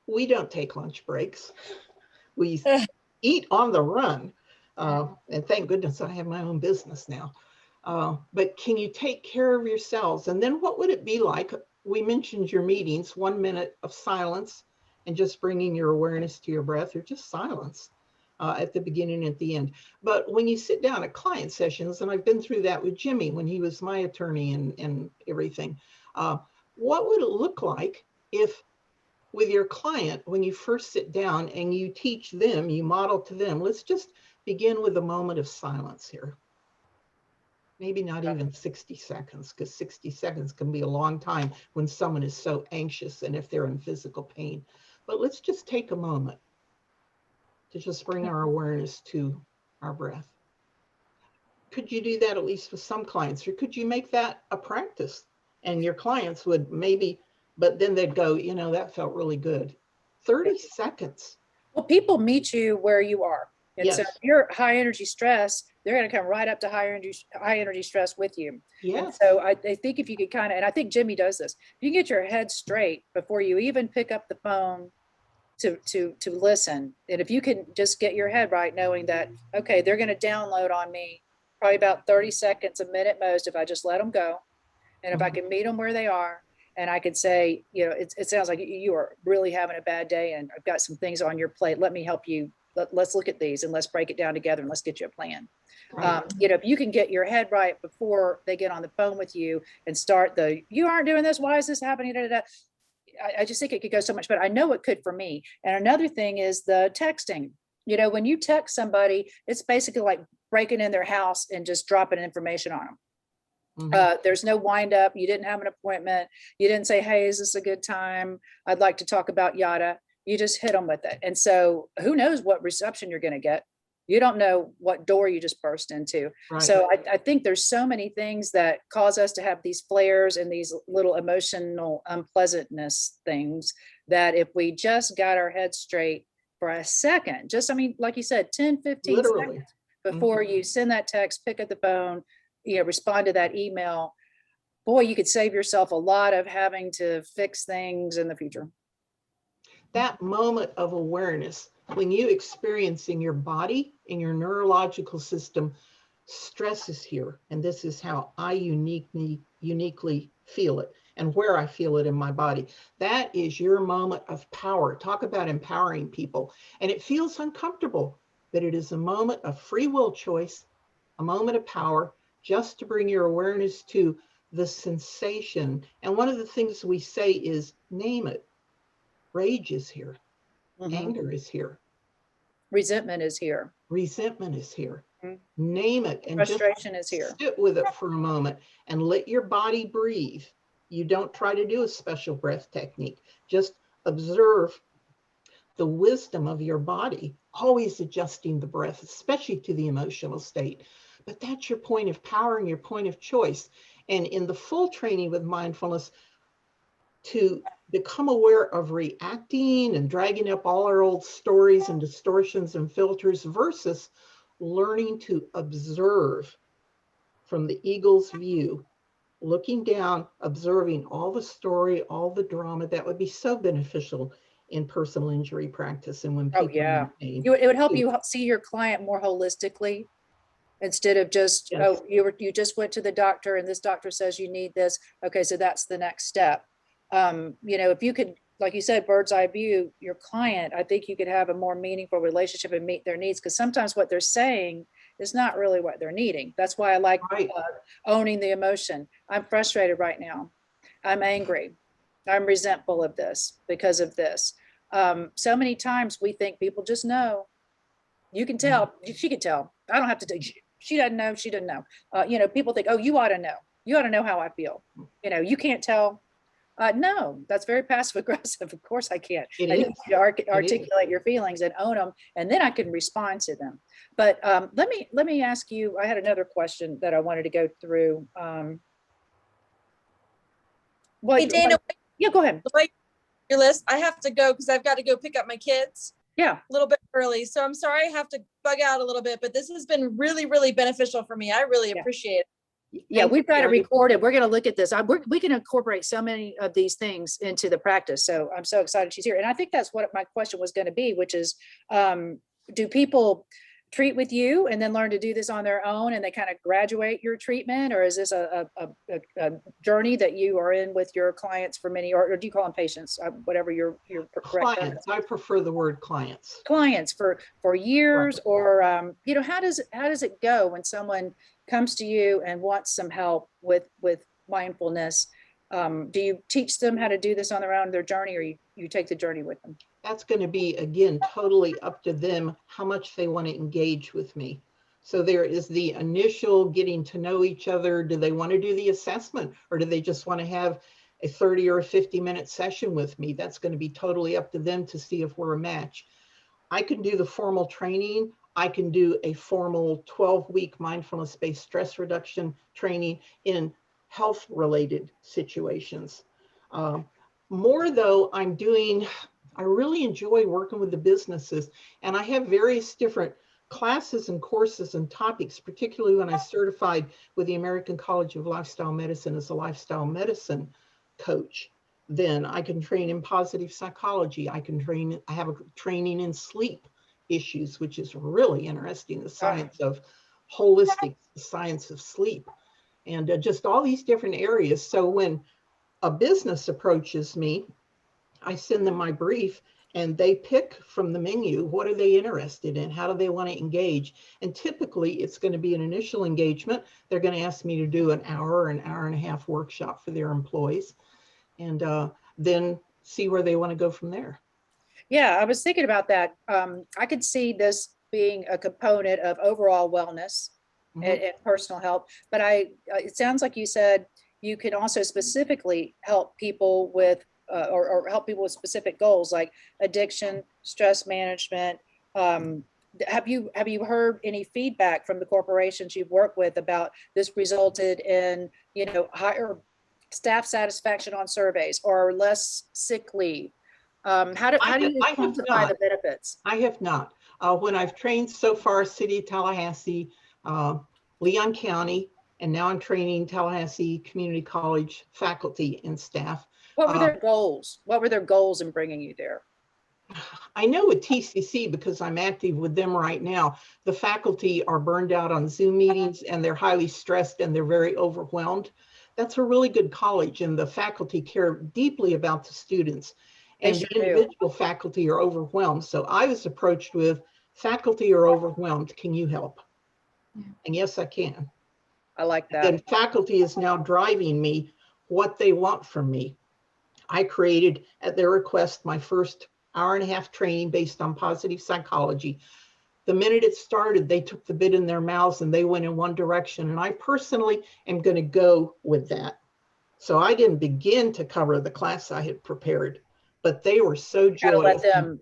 we don't take lunch breaks. We eat on the run. And thank goodness I have my own business now. But can you take care of yourselves? And then what would it be like? We mentioned your meetings, 1 minute of silence and just bringing your awareness to your breath, or just silence at the beginning and at the end. But when you sit down at client sessions, and I've been through that with Jimmy when he was my attorney and everything, what would it look like if with your client, when you first sit down and you teach them, you model to them, let's just begin with a moment of silence here. Maybe not even 60 seconds, because 60 seconds can be a long time when someone is so anxious and if they're in physical pain. But let's just take a moment to just bring our awareness to our breath. Could you do that at least with some clients, or could you make that a practice? And your clients would maybe but then they'd go, you know, that felt really good. 30 seconds. Well, people meet you where you are. And so if Yes. you're high energy stress, they're going to come right up to high energy stress with you. And Yes. so I think if you could kind of, and I think Jimmy does this, if you can get your head straight before you even pick up the phone to listen. And if you can just get your head right, knowing that, okay, they're going to download on me probably about 30 seconds, a minute most, if I just let them go. And if I can meet them where they are, and I could say, you know, it sounds like you are really having a bad day and I've got some things on your plate. Let me help you. Let's look at these and let's break it down together and let's get you a plan. Right. You know, if you can get your head right before they get on the phone with you and start you aren't doing this. Why is this happening? Da, da, da. I just think it could go so much better. I know it could for me. And another thing is the texting. You know, when you text somebody, it's basically like breaking in their house and just dropping information on them. There's no wind up. You didn't have an appointment. You didn't say, hey, is this a good time? I'd like to talk about yada. You just hit them with it. And so who knows what reception you're going to get? You don't know what door you just burst into. Right. So I think there's so many things that cause us to have these flares and these little emotional unpleasantness things that if we just got our head straight for a second, just, I mean, like you said, 10, 15 Literally. seconds before you send that text, pick up the phone, you know, respond to that email, boy, you could save yourself a lot of having to fix things in the future. That moment of awareness, when you experience in your body, in your neurological system, stress is here. And this is how I uniquely feel it and where I feel it in my body. That is your moment of power. Talk about empowering people. And it feels uncomfortable, but it is a moment of free will choice, a moment of power, just to bring your awareness to the sensation. And one of the things we say is name it. Rage is here. Anger is here. Resentment is here. Resentment is here. Name it and frustration just is here. Sit with it for a moment and let your body breathe. You don't try to do a special breath technique. Just observe the wisdom of your body, always adjusting the breath, especially to the emotional state. But that's your point of power and your point of choice. And in the full training with mindfulness, to become aware of reacting and dragging up all our old stories and distortions and filters versus learning to observe from the eagle's view, looking down, observing all the story, all the drama, that would be so beneficial in personal injury practice. And when people are in pain, it would help you see your client more holistically instead of just, you just went to the doctor and this doctor says you need this. Okay, so that's the next step. You know, if you could, like you said, bird's eye view your client, I think you could have a more meaningful relationship and meet their needs, because sometimes what they're saying is not really what they're needing. That's why I like owning the emotion. I'm frustrated right now. I'm angry. I'm resentful of this because of this. So many times we think people just know. You can tell. She can tell. I don't have to tell. She doesn't know. She doesn't know. You know, people think, oh, you ought to know. You ought to know how I feel. You know, you can't tell. No, that's very passive aggressive. Of course I can't. I need you to articulate your feelings and own them, and then I can respond to them. But let me ask you, I had another question that I wanted to go through. Hey, Dana. Yeah, go ahead. Your list. I have to go because I've got to go pick up my kids. Yeah. A little bit early. So I'm sorry I have to bug out a little bit, but this has been really, really beneficial for me. I really appreciate it. Yeah, we've got it recorded. We're going to look at this. We can incorporate so many of these things into the practice. So I'm so excited she's here. And I think that's what my question was going to be, which is, do people treat with you and then learn to do this on their own and they kind of graduate your treatment? Or is this a journey that you are in with your clients for many, or do you call them patients, whatever your correct clients? I prefer the word clients. Clients for years, or you know, how does it go when someone comes to you and wants some help with mindfulness? Do you teach them how to do this on their own, their journey, or you take the journey with them? That's going to be, again, totally up to them, how much they want to engage with me. So there is the initial getting to know each other. Do they want to do the assessment, or do they just want to have a 30 or a 50-minute session with me? That's going to be totally up to them to see if we're a match. I can do the formal training. I can do a formal 12-week mindfulness-based stress reduction training in health-related situations. More though, I really enjoy working with the businesses, and I have various different classes and courses and topics, particularly when I certified with the American College of Lifestyle Medicine as a lifestyle medicine coach. Then I can train in positive psychology. I have a training in sleep issues, which is really interesting, the science of holistic science of sleep, and just all these different areas. So when a business approaches me, I send them my brief, and they pick from the menu, what are they interested in? How do they want to engage? And typically it's going to be an initial engagement. They're going to ask me to do an hour or an hour and a half workshop for their employees, and then see where they want to go from there. Yeah, I was thinking about that. I could see this being a component of overall wellness and personal health, but it sounds like you said you can also specifically help people with or help people with specific goals like addiction, stress management. Have you heard any feedback from the corporations you've worked with about this resulted in, higher staff satisfaction on surveys or less sick leave? How do you quantify the benefits? I have not. When I've trained so far, City of Tallahassee, Leon County, and now I'm training Tallahassee Community College faculty and staff. What were their goals? What were their goals in bringing you there? I know with TCC, because I'm active with them right now, the faculty are burned out on Zoom meetings and they're highly stressed and they're very overwhelmed. That's a really good college, and the faculty care deeply about the students, and the individual faculty are overwhelmed. So I was approached with, faculty are overwhelmed, can you help? And yes, I can. I like that. And faculty is now driving me what they want from me. I created, at their request, my first hour and a half training based on positive psychology. The minute it started, they took the bit in their mouths and they went in one direction. And I personally am going to go with that. So I didn't begin to cover the class I had prepared, but they were so joyous.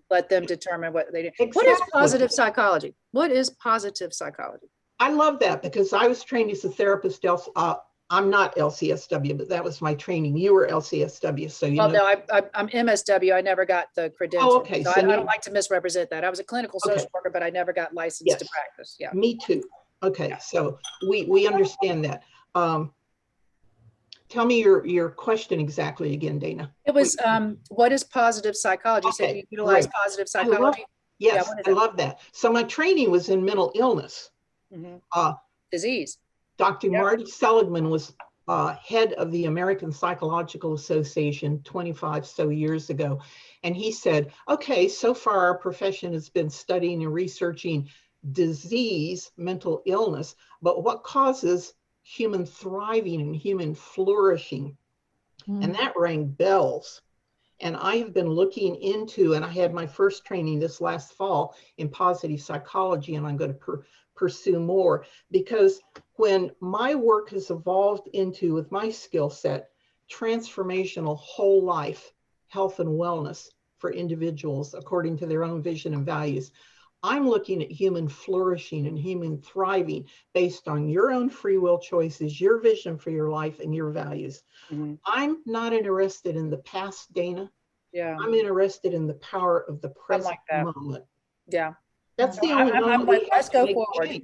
Let them determine what they do. Exactly. What is positive psychology? What is positive psychology? I love that, because I was trained as a therapist. I'm not LCSW, but that was my training. You were LCSW, so you know. No, I'm MSW. I never got the credential. Oh, okay. So I don't like to misrepresent that. I was a clinical social worker, but I never got licensed to practice. Yeah. Me too. Okay, yeah. So we understand that. Tell me your question exactly again, Dana. It was what is positive psychology? Okay, so you utilize positive psychology. Yes, I love that. So my training was in mental illness. Disease. Dr. Marty Seligman was head of the American Psychological Association 25 so years ago. And he said, okay, so far our profession has been studying and researching disease, mental illness, but what causes human thriving and human flourishing? And that rang bells. And I have been looking into, and I had my first training this last fall in positive psychology, and I'm going to pursue more, because when my work has evolved into, with my skill set, transformational whole life health and wellness for individuals according to their own vision and values, I'm looking at human flourishing and human thriving based on your own free will choices, your vision for your life, and your values. I'm not interested in the past, Dana. Yeah. I'm interested in the power of the present moment. Yeah. That's the only moment we let's go forward.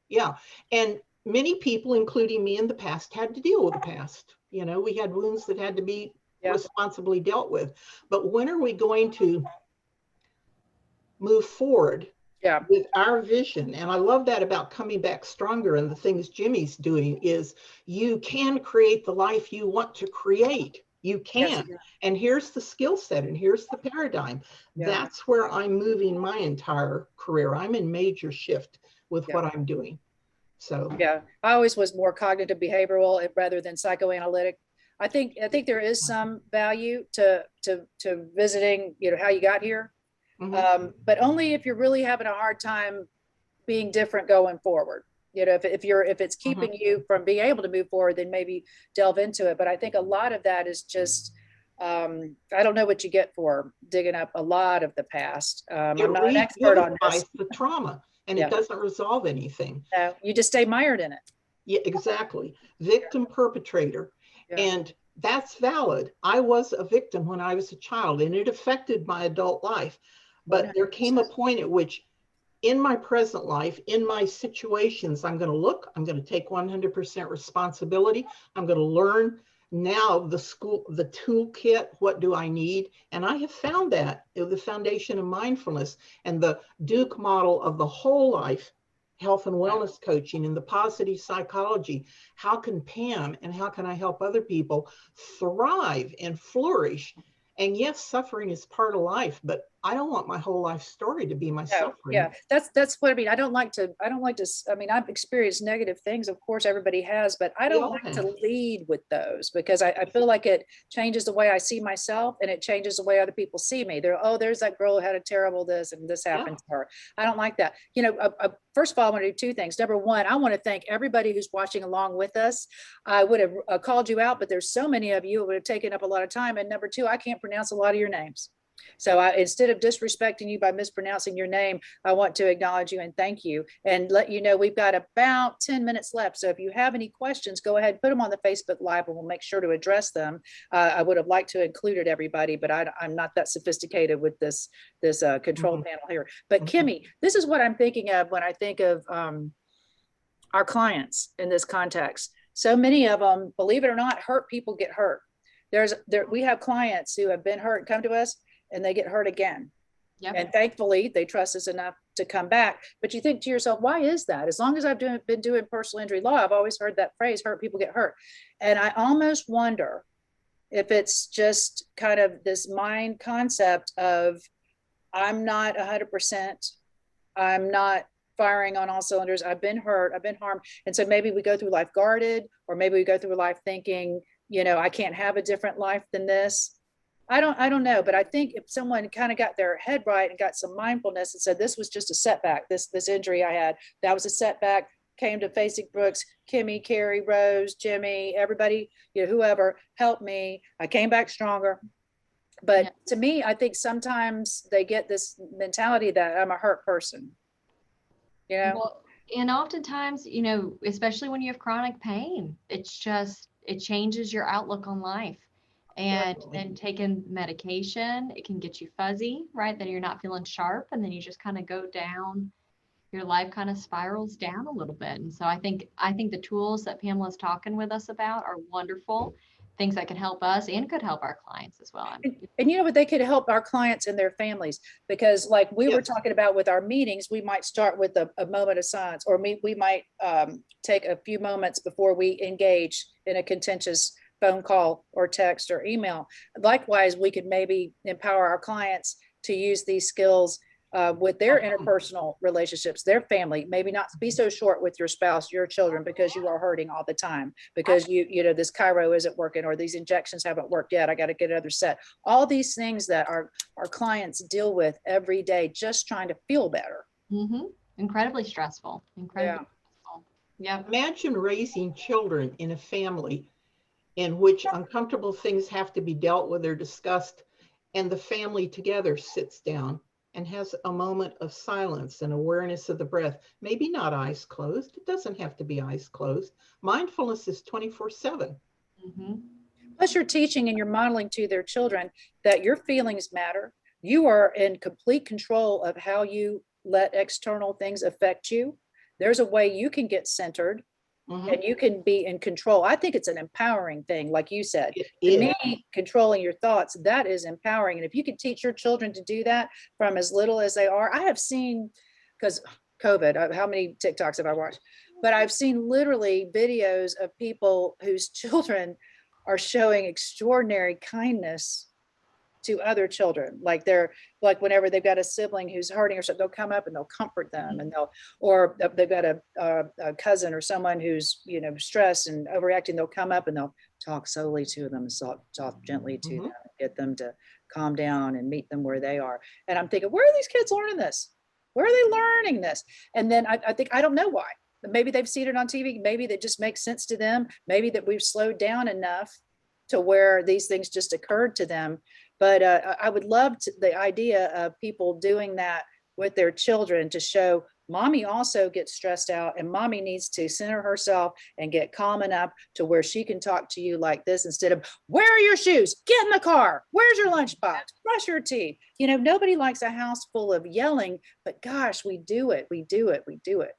Yeah. And many people, including me in the past, had to deal with the past. You know, we had wounds that had to be responsibly dealt with. But when are we going to move forward with our vision? And I love that about Coming Back Stronger, and the things Jimmy's doing is you can create the life you want to create. You can. Yes. And here's the skill set, and here's the paradigm. That's where I'm moving my entire career. I'm in major shift with what I'm doing. So I always was more cognitive behavioral rather than psychoanalytic. I think there is some value to visiting, how you got here. But only if you're really having a hard time being different going forward. If it's keeping you from being able to move forward, then maybe delve into it. But I think a lot of that is just, I don't know what you get for digging up a lot of the past. I'm not an expert on this. The trauma, and it doesn't resolve anything. No, you just stay mired in it. Yeah, exactly. Victim, perpetrator. And that's valid. I was a victim when I was a child, and it affected my adult life. But there came a point at which, in my present life, in my situations, I'm going to take 100% responsibility. I'm going to learn now the toolkit, what do I need? And I have found that the foundation of mindfulness and the Duke model of the whole life health and wellness coaching and the positive psychology. How can Pam and how can I help other people thrive and flourish? And yes, suffering is part of life, but I don't want my whole life story to be my suffering. Yeah, that's what I mean. I don't like to, I mean, I've experienced negative things, of course, everybody has, but I don't like to lead with those because I feel like it changes the way I see myself and it changes the way other people see me. There's that girl who had a terrible this and this happened to her. I don't like that. You know, first of all, I want to do two things. Number one, I want to thank everybody who's watching along with us. I would have called you out, but there's so many of you, it would have taken up a lot of time. And number two, I can't pronounce a lot of your names. So instead of disrespecting you by mispronouncing your name, I want to acknowledge you and thank you and let you know we've got about 10 minutes left. So if you have any questions, go ahead, put them on the Facebook Live and we'll make sure to address them. I would have liked to included everybody, but I'm not that sophisticated with this control panel here. But Kimmy, this is what I'm thinking of when I think of our clients in this context. So many of them, believe it or not, hurt people get hurt. We have clients who have been hurt and come to us and they get hurt again. Yep. And thankfully they trust us enough to come back. But you think to yourself, why is that? As long as I've been doing personal injury law, I've always heard that phrase, hurt people get hurt. And I almost wonder if it's just kind of this mind concept of I'm not 100%, I'm not firing on all cylinders, I've been hurt, I've been harmed. And so maybe we go through life guarded, or maybe we go through life thinking, you know, I can't have a different life than this. I don't know, but I think if someone kind of got their head right and got some mindfulness and said, this was just a setback, this injury I had, that was a setback, came to Faisak Brooks, Kimmy, Carrie, Rose, Jimmy, everybody, you know, whoever helped me, I came back stronger. But to me, I think sometimes they get this mentality that I'm a hurt person, you know? Well, and oftentimes, you know, especially when you have chronic pain, it changes your outlook on life. And then taking medication, it can get you fuzzy, right? Then you're not feeling sharp, and then you just kind of go down, your life kind of spirals down a little bit. And so I think the tools that Pamela's talking with us about are wonderful, things that can help us and could help our clients as well. And you know what, they could help our clients and their families, because like we were talking about with our meetings, we might start with a moment of silence, or we might take a few moments before we engage in a contentious phone call or text or email. Likewise, we could maybe empower our clients to use these skills with their interpersonal relationships, their family. Maybe not be so short with your spouse, your children, because you are hurting all the time, because you know, this chiro isn't working, or these injections haven't worked yet, I got to get another set. All these things that our clients deal with every day, just trying to feel better. Incredibly stressful. Stressful. Yeah. Imagine raising children in a family in which uncomfortable things have to be dealt with or discussed, and the family together sits down and has a moment of silence and awareness of the breath. Maybe not eyes closed. It doesn't have to be eyes closed. Mindfulness is 24/7. Plus you're teaching and you're modeling to their children that your feelings matter. You are in complete control of how you let external things affect you. There's a way you can get centered. And you can be in control. I think it's an empowering thing, like you said. To me, controlling your thoughts, that is empowering. And if you can teach your children to do that from as little as they are, I have seen, because COVID, how many TikToks have I watched? But I've seen literally videos of people whose children are showing extraordinary kindness to other children. Like like whenever they've got a sibling who's hurting or something, they'll come up and they'll comfort them, and or they've got a cousin or someone who's, you know, stressed and overreacting, they'll come up and they'll talk slowly to them and talk gently to them, and get them to calm down and meet them where they are. And I'm thinking, where are these kids learning this? Where are they learning this? And then I think, I don't know why. Maybe they've seen it on TV. Maybe that just makes sense to them. Maybe that we've slowed down enough to where these things just occurred to them. But I would love the idea of people doing that with their children to show Mommy also gets stressed out, and mommy needs to center herself and get calm enough to where she can talk to you like this instead of, where are your shoes? Get in the car. Where's your lunchbox? Brush your teeth. You know, nobody likes a house full of yelling, but gosh, we do it. We do it. We do it.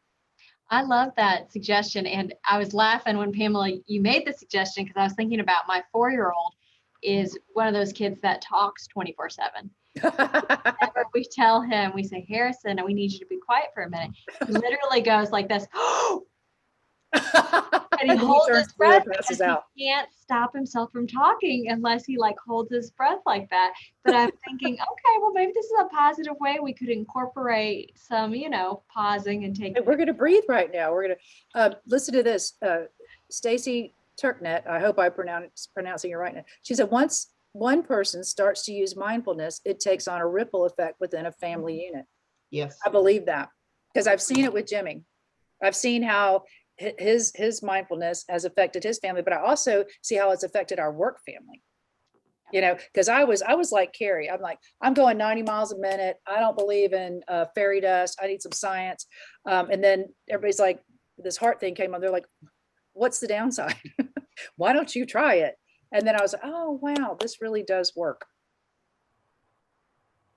I love that suggestion. And I was laughing when Pamela, you made the suggestion, because I was thinking about my 4-year-old is one of those kids that talks 24/7. Whenever we tell him, we say, Harrison, we need you to be quiet for a minute. He literally goes like this. And he holds his breath because he can't stop himself from talking unless he like holds his breath like that. But I'm thinking, okay, well, maybe this is a positive way we could incorporate some, pausing and taking. We're going to breathe right now. We're going to listen to this. Stacy Turknet, I hope I'm pronouncing it right now. She said, once one person starts to use mindfulness, it takes on a ripple effect within a family unit. Yes. I believe that, because I've seen it with Jimmy. I've seen how his mindfulness has affected his family, but I also see how it's affected our work family. Because I was like Carrie. I'm like, I'm going 90 miles a minute. I don't believe in fairy dust. I need some science. And then everybody's like, this heart thing came on. They're like, what's the downside? Why don't you try it? And then I was like, oh, wow, this really does work.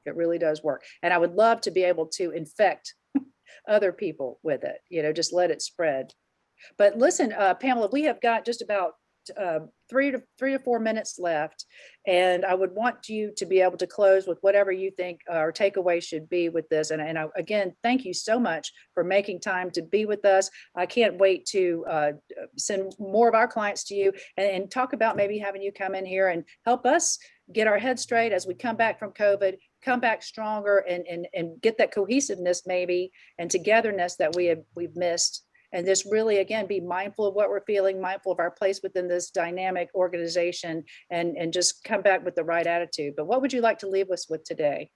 It really does work. And I would love to be able to infect other people with it, just let it spread. But listen, Pamela, we have got just about 3 to 4 minutes left. And I would want you to be able to close with whatever you think our takeaway should be with this. And again, thank you so much for making time to be with us. I can't wait to send more of our clients to you and talk about maybe having you come in here and help us get our head straight as we come back from COVID, come back stronger and get that cohesiveness maybe and togetherness that we've missed. And just really, again, be mindful of what we're feeling, mindful of our place within this dynamic organization, and just come back with the right attitude. But what would you like to leave us with today?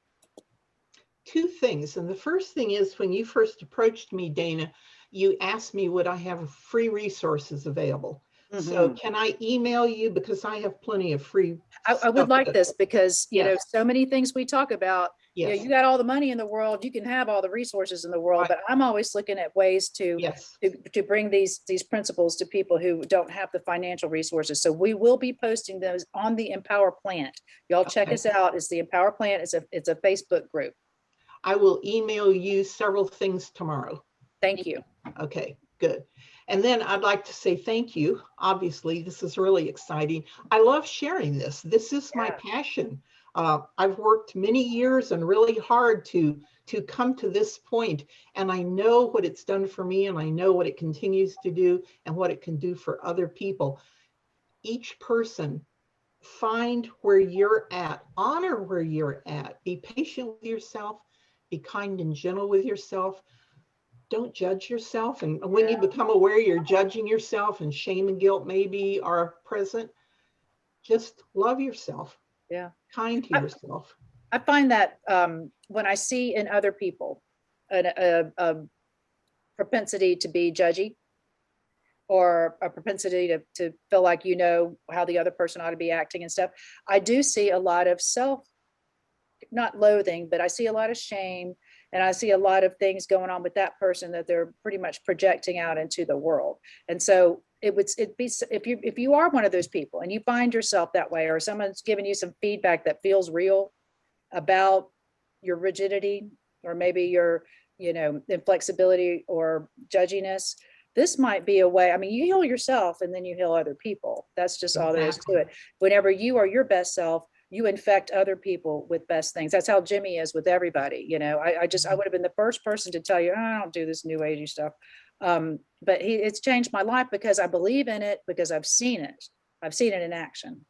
2 things. And the first thing is, when you first approached me, Dana, you asked me, would I have free resources available? Mm-hmm. So can I email you? Because I have plenty of free. I would like this, because, so many things we talk about, you got all the money in the world, you can have all the resources in the world, right. But I'm always looking at ways to bring these principles to people who don't have the financial resources. So we will be posting those on the EmPower Plant. Y'all check us out. It's the EmPower Plant. It's a Facebook group. I will email you several things tomorrow. Thank you. Okay, good. And then I'd like to say thank you. Obviously, this is really exciting. I love sharing this. This is my passion. I've worked many years and really hard to come to this point, and I know what it's done for me, and I know what it continues to do and what it can do for other people. Each person, find where you're at, honor where you're at, be patient with yourself, be kind and gentle with yourself. Don't judge yourself. And when you become aware you're judging yourself and shame and guilt maybe are present, just love yourself. Yeah. Kind to yourself. I find that when I see in other people a propensity to be judgy, or a propensity to feel like how the other person ought to be acting and stuff, I do see a lot of not loathing, but I see a lot of shame, and I see a lot of things going on with that person that they're pretty much projecting out into the world. And so it'd be, if you are one of those people and you find yourself that way, or someone's giving you some feedback that feels real about your rigidity, or maybe your inflexibility or judginess, this might be a way. I mean, you heal yourself and then you heal other people. That's just all there is to it. Whenever you are your best self, you infect other people with best things. That's how Jimmy is with everybody. I would have been the first person to tell you, I don't do this new agey stuff. But it's changed my life because I believe in it, because I've seen it. I've seen it in action.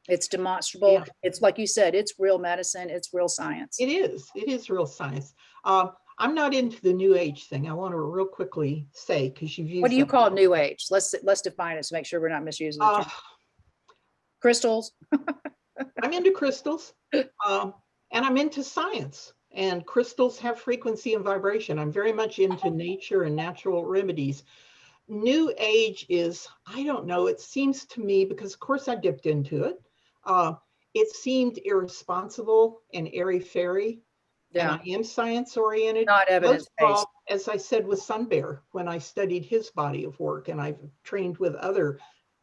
It's demonstrable. Yeah. It's like you said, it's real medicine. It's real science. It is real science. I'm not into the new age thing. I want to real quickly say, because you've used. What do you call new age? Let's define it to make sure we're not misusing the term. Crystals. I'm into crystals, and I'm into science, and crystals have frequency and vibration. I'm very much into nature and natural remedies. New age is, I don't know, it seems to me, because of course I dipped into it, it seemed irresponsible and airy-fairy. And Yeah. I am science oriented. Not evidence based. As I said with Sun Bear, when I studied his body of work, and I've trained with other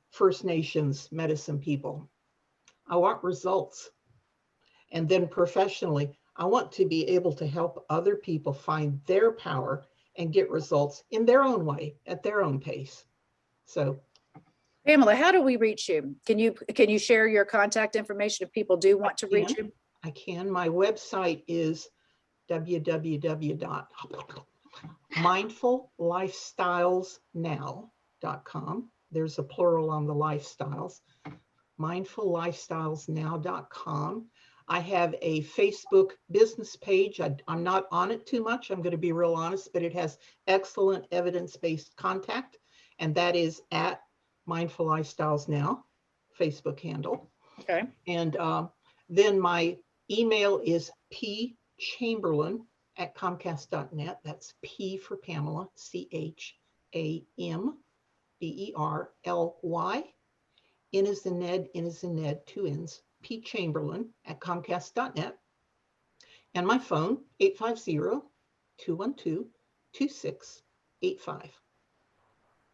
First Nations medicine people, I want results. And then professionally, I want to be able to help other people find their power and get results in their own way, at their own pace. So, Pamela, how do we reach you? Can you share your contact information if people do want to reach you? I can. My website is www.mindfullifestylesnow.com. There's a plural on the lifestyles. mindfullifestylesnow.com. I have a Facebook business page. I'm not on it too much, I'm going to be real honest, but it has excellent evidence-based contact, and that is at Mindful Lifestyles Now, Facebook handle. Okay. And then my email is pchamberlyn@comcast.net. That's P for Pamela, CHAMBERLY. N is in Ned, N is in Ned, 2 N's, pchamberlyn@comcast.net. And my phone, 850-212-2685.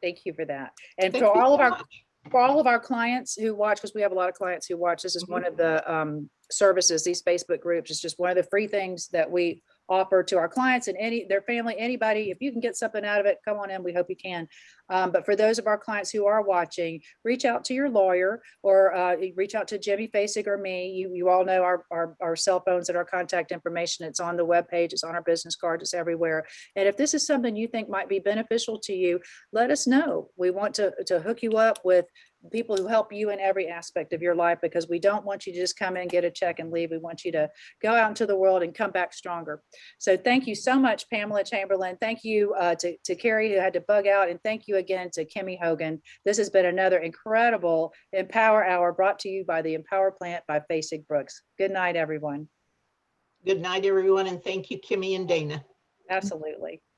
Thank you for that. And Thank for you all of so our much. for all of our clients who watch, because we have a lot of clients who watch, this is one of the services, these Facebook groups. It's just one of the free things that we offer to our clients and their family, anybody. If you can get something out of it, come on in. We hope you can. But for those of our clients who are watching, reach out to your lawyer or reach out to Jimmy Faisak or me. You all know our cell phones and our contact information. It's on the webpage. It's on our business cards. It's everywhere. And if this is something you think might be beneficial to you, let us know. We want to hook you up with people who help you in every aspect of your life, because we don't want you to just come in, get a check and leave. We want you to go out into the world and come back stronger. So thank you so much, Pamela Chamberlain. Thank you to Carrie, who had to bug out, and thank you again to Kimmy Hogan. This has been another incredible Empower Hour brought to you by the EmPower Plant by Faisak Brooks. Good night, everyone. Good night, everyone, and thank you, Kimmy and Dana. Absolutely.